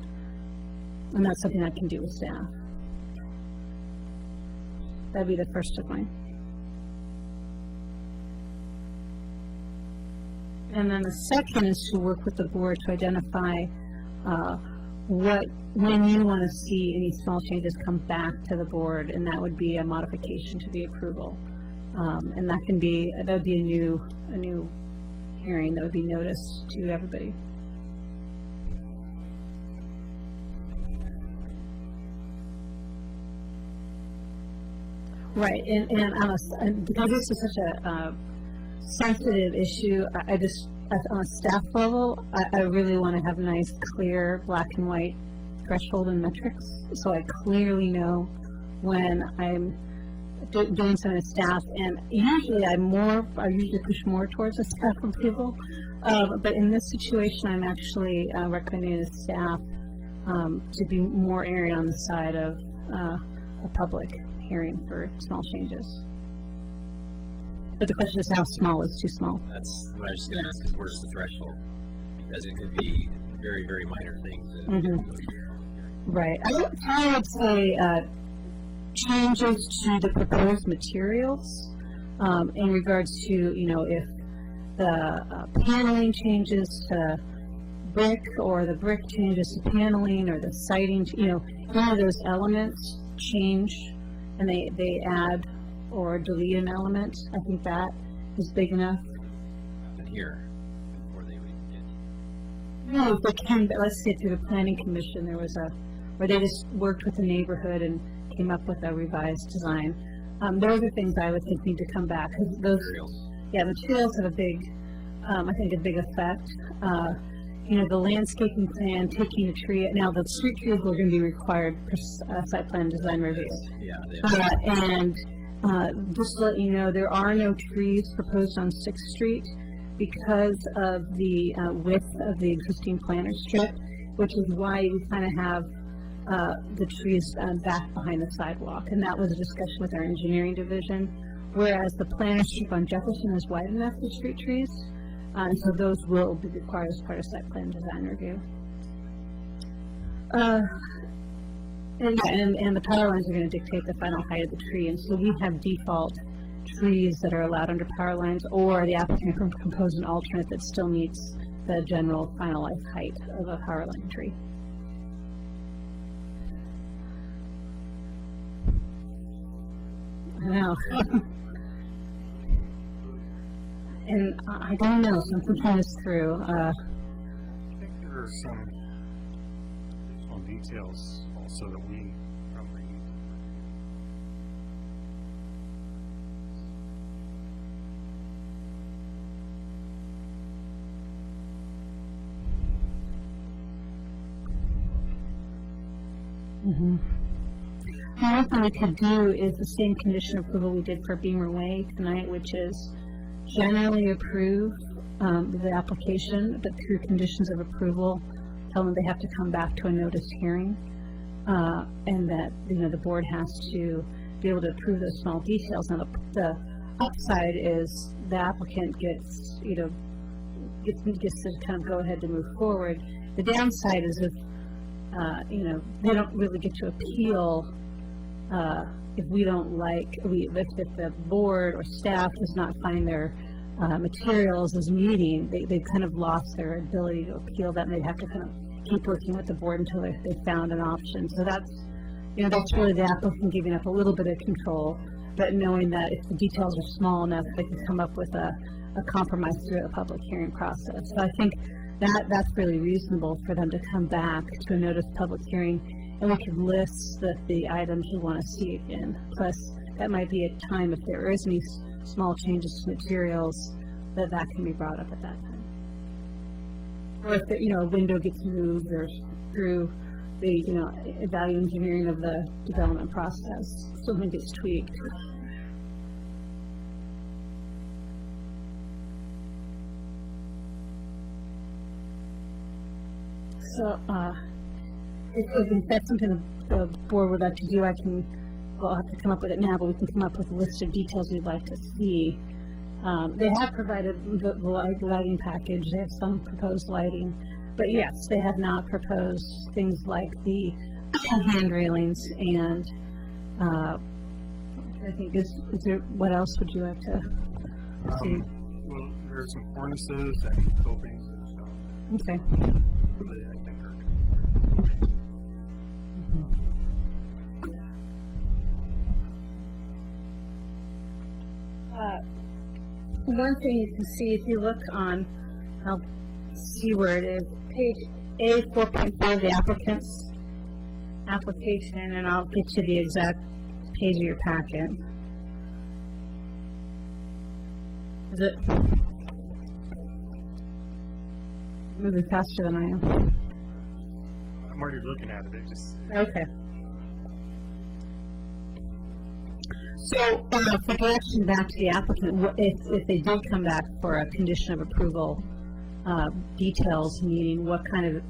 And that's something I can do with staff. That'd be the first of mine. And then the second is to work with the board to identify when you want to see any small changes come back to the board, and that would be a modification to the approval. And that would be a new hearing that would be noticed to everybody. Right, and because this is such a sensitive issue, I just, on a staff level, I really want to have nice, clear, black and white threshold and metrics, so I clearly know when I'm doing some of the staff, and usually I usually push more towards a staff approval, but in this situation, I'm actually recommending the staff to be more erring on the side of a public hearing for small changes. But the question is how small is too small? That's what I was just going to ask, is where's the threshold? Because it could be very, very minor things. Right. I would say changes to the proposed materials in regards to, if the paneling changes to brick or the brick changes to paneling or the siding, any of those elements change and they add or delete an element. I think that is big enough. Here, before they would get. No, if they can, but let's say through the planning commission, there was where they just worked with the neighborhood and came up with a revised design. Those are things I would think need to come back. Those, materials have a big, I think, a big effect. The landscaping plan, taking a tree. Now, the street trees are going to be required for site plan design review. Yeah, and just to let you know, there are no trees proposed on 6th Street because of the width of the existing planter strip, which is why we kind of have the trees back behind the sidewalk. And that was a discussion with our engineering division, whereas the planter strip on Jefferson is wide enough for street trees. And so those will be required as part of site plan design review. And the power lines are going to dictate the final height of the tree. And so we have default trees that are allowed under power lines, or the applicant can compose an alternate that still meets the general finalized height of a power line tree. I know. And I don't know, so I'm thinking this through. I think there are some additional details also that we probably need Another thing we could do is the same condition approval we did for Beamer Way tonight, which is generally approve the application, but through conditions of approval, tell them they have to come back to a noticed hearing, and that the board has to be able to approve those small details. Now the upside is the applicant gets to kind of go ahead to move forward. The downside is if they don't really get to appeal if we don't like, if the board or staff does not find their materials as meeting, they've kind of lost their ability to appeal that, and they'd have to kind of keep working with the board until they found an option. So that's, that's really the applicant giving up a little bit of control, but knowing that if the details are small enough, they can come up with a compromise through the public hearing process. So I think that's really reasonable for them to come back to a notice public hearing, and we can list the items we want to see again. Plus, that might be a time, if there is any small changes to materials, that can be brought up at that time. Or if, a window gets moved or through the, value engineering of the development process, something gets tweaked. So, if that's something the board would like to do, I'll have to come up with it now, but we can come up with a list of details we'd like to see. They have provided the lighting package. They have some proposed lighting, but yes, they have not proposed things like the hand railings and, I think, is there, what else would you like to see? Well, there are some cornices and copings and stuff. Okay. Really, I think are one thing you can see if you look on, I'll see where it is, page A4.4 of the applicant's application, and I'll get you the exact page of your packet. Is it moving faster than I am? I'm already looking at it. It just Okay. So, for direction back to the applicant, if they did come back for a condition of approval details meeting, what kind of,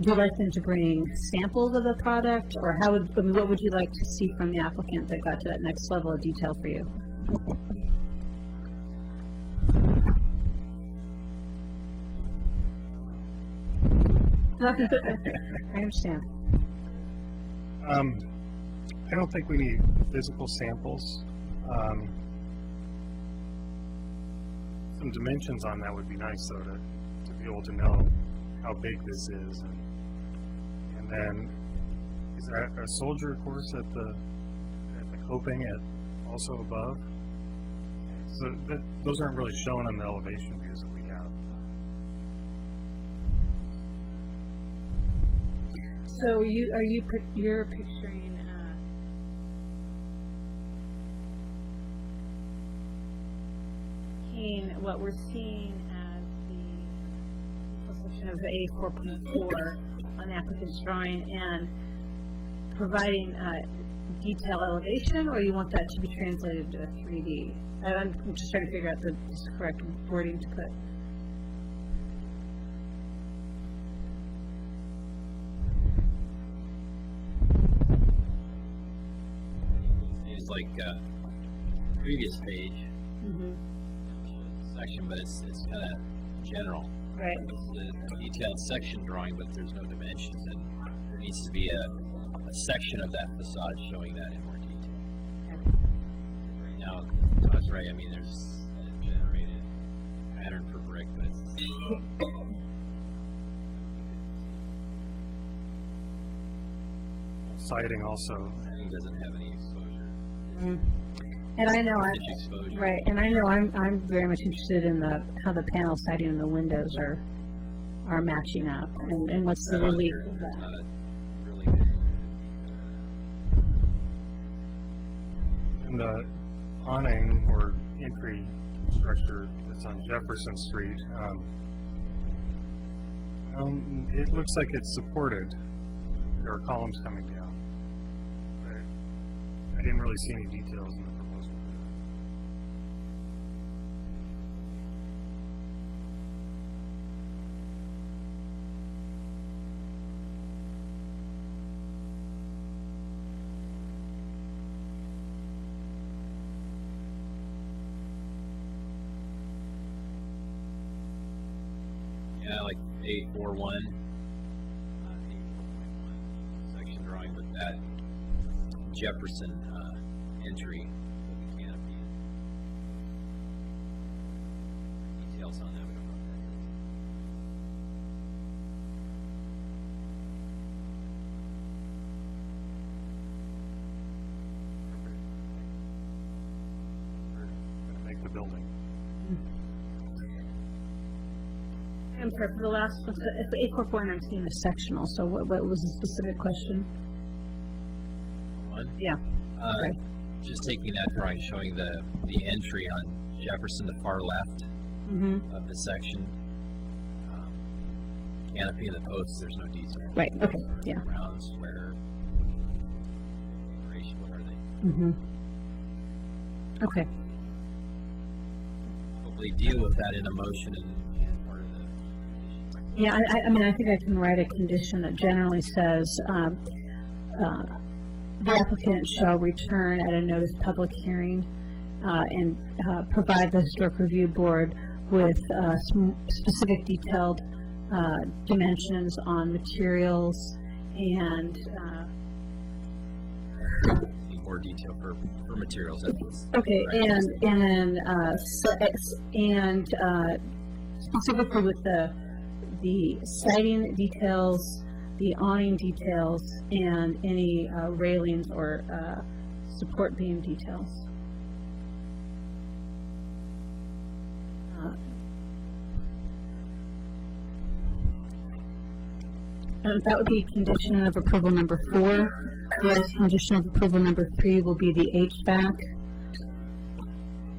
do you like them to bring samples of the product, or what would you like to see from the applicant that got to that next level of detail for you? I understand. I don't think we need physical samples. Some dimensions on that would be nice, though, to be able to know how big this is. And then, is there a soldier course at the coping also above? So those aren't really shown on the elevation views that we have. So you're picturing what we're seeing as the section of A4.4 on the applicant's drawing and providing detail elevation, or you want that to be translated to 3D? I'm just trying to figure out the correct wording to put. It's like previous page. Mm-hmm. Section, but it's kind of general. Right. It's a detailed section drawing, but there's no dimensions, and there needs to be a section of that facade showing that in more detail. Okay. Right now, Todd's right. I mean, there's a generated pattern for brick, but it's siding also. Siding doesn't have any exposure. Mm-hmm. And I know I'm very much interested in how the panel siding and the windows are matching up, and what's the relief of that. And the awning or entry structure that's on Jefferson Street, it looks like it's supported. There are columns coming down. I didn't really see any details in the proposal. Yeah, like A41, section drawing with that Jefferson, entry with the canopy. Details on that. We don't know what that is. Gonna make the building. I'm sorry, for the last one, so if 84419 is sectional, so what was the specific question? One? Yeah. Okay. Just taking that drawing, showing the entry on Jefferson, the far left Mm-hmm. of the section. Canopy and the posts, there's no detail. Right, okay, yeah. Round, square, duration, what are they? Mm-hmm. Okay. Hopefully deal with that in a motion and part of the. Yeah, I mean, I think I can write a condition that generally says, the applicant shall return at a notice public hearing, and provide the Historic Review Board with some specific detailed dimensions on materials and Need more detail for materials. okay, and then specifically with the siding details, the awning details, and any railings or support beam details. That would be condition of approval number 4. Whereas condition of approval number 3 will be the HVAC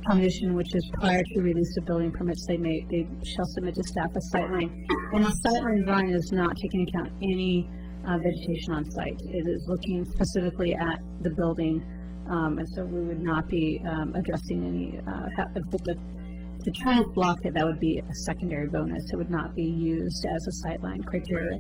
condition, which is prior to release of building permits, they shall submit to staff a sightline. And the sightline drawing is not taking into account any vegetation on site. It is looking specifically at the building, and so we would not be addressing any, if the tree blocked it, that would be a secondary bonus. It would not be used as a sightline criteria.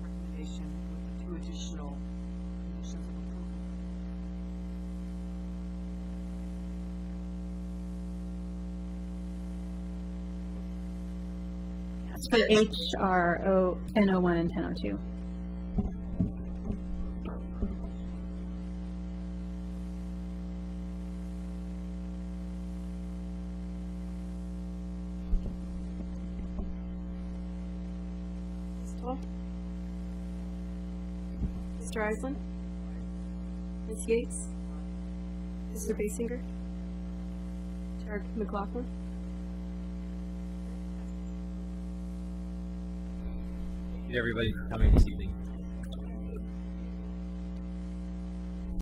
Recommendation with 2 additional conditions of approval. That's for HRO 1001 and 1002. Ms. Toll? Mr. Eisland? Ms. Yates? Mr. Basinger? Chair McLaughlin? Thank you, everybody, for coming this evening.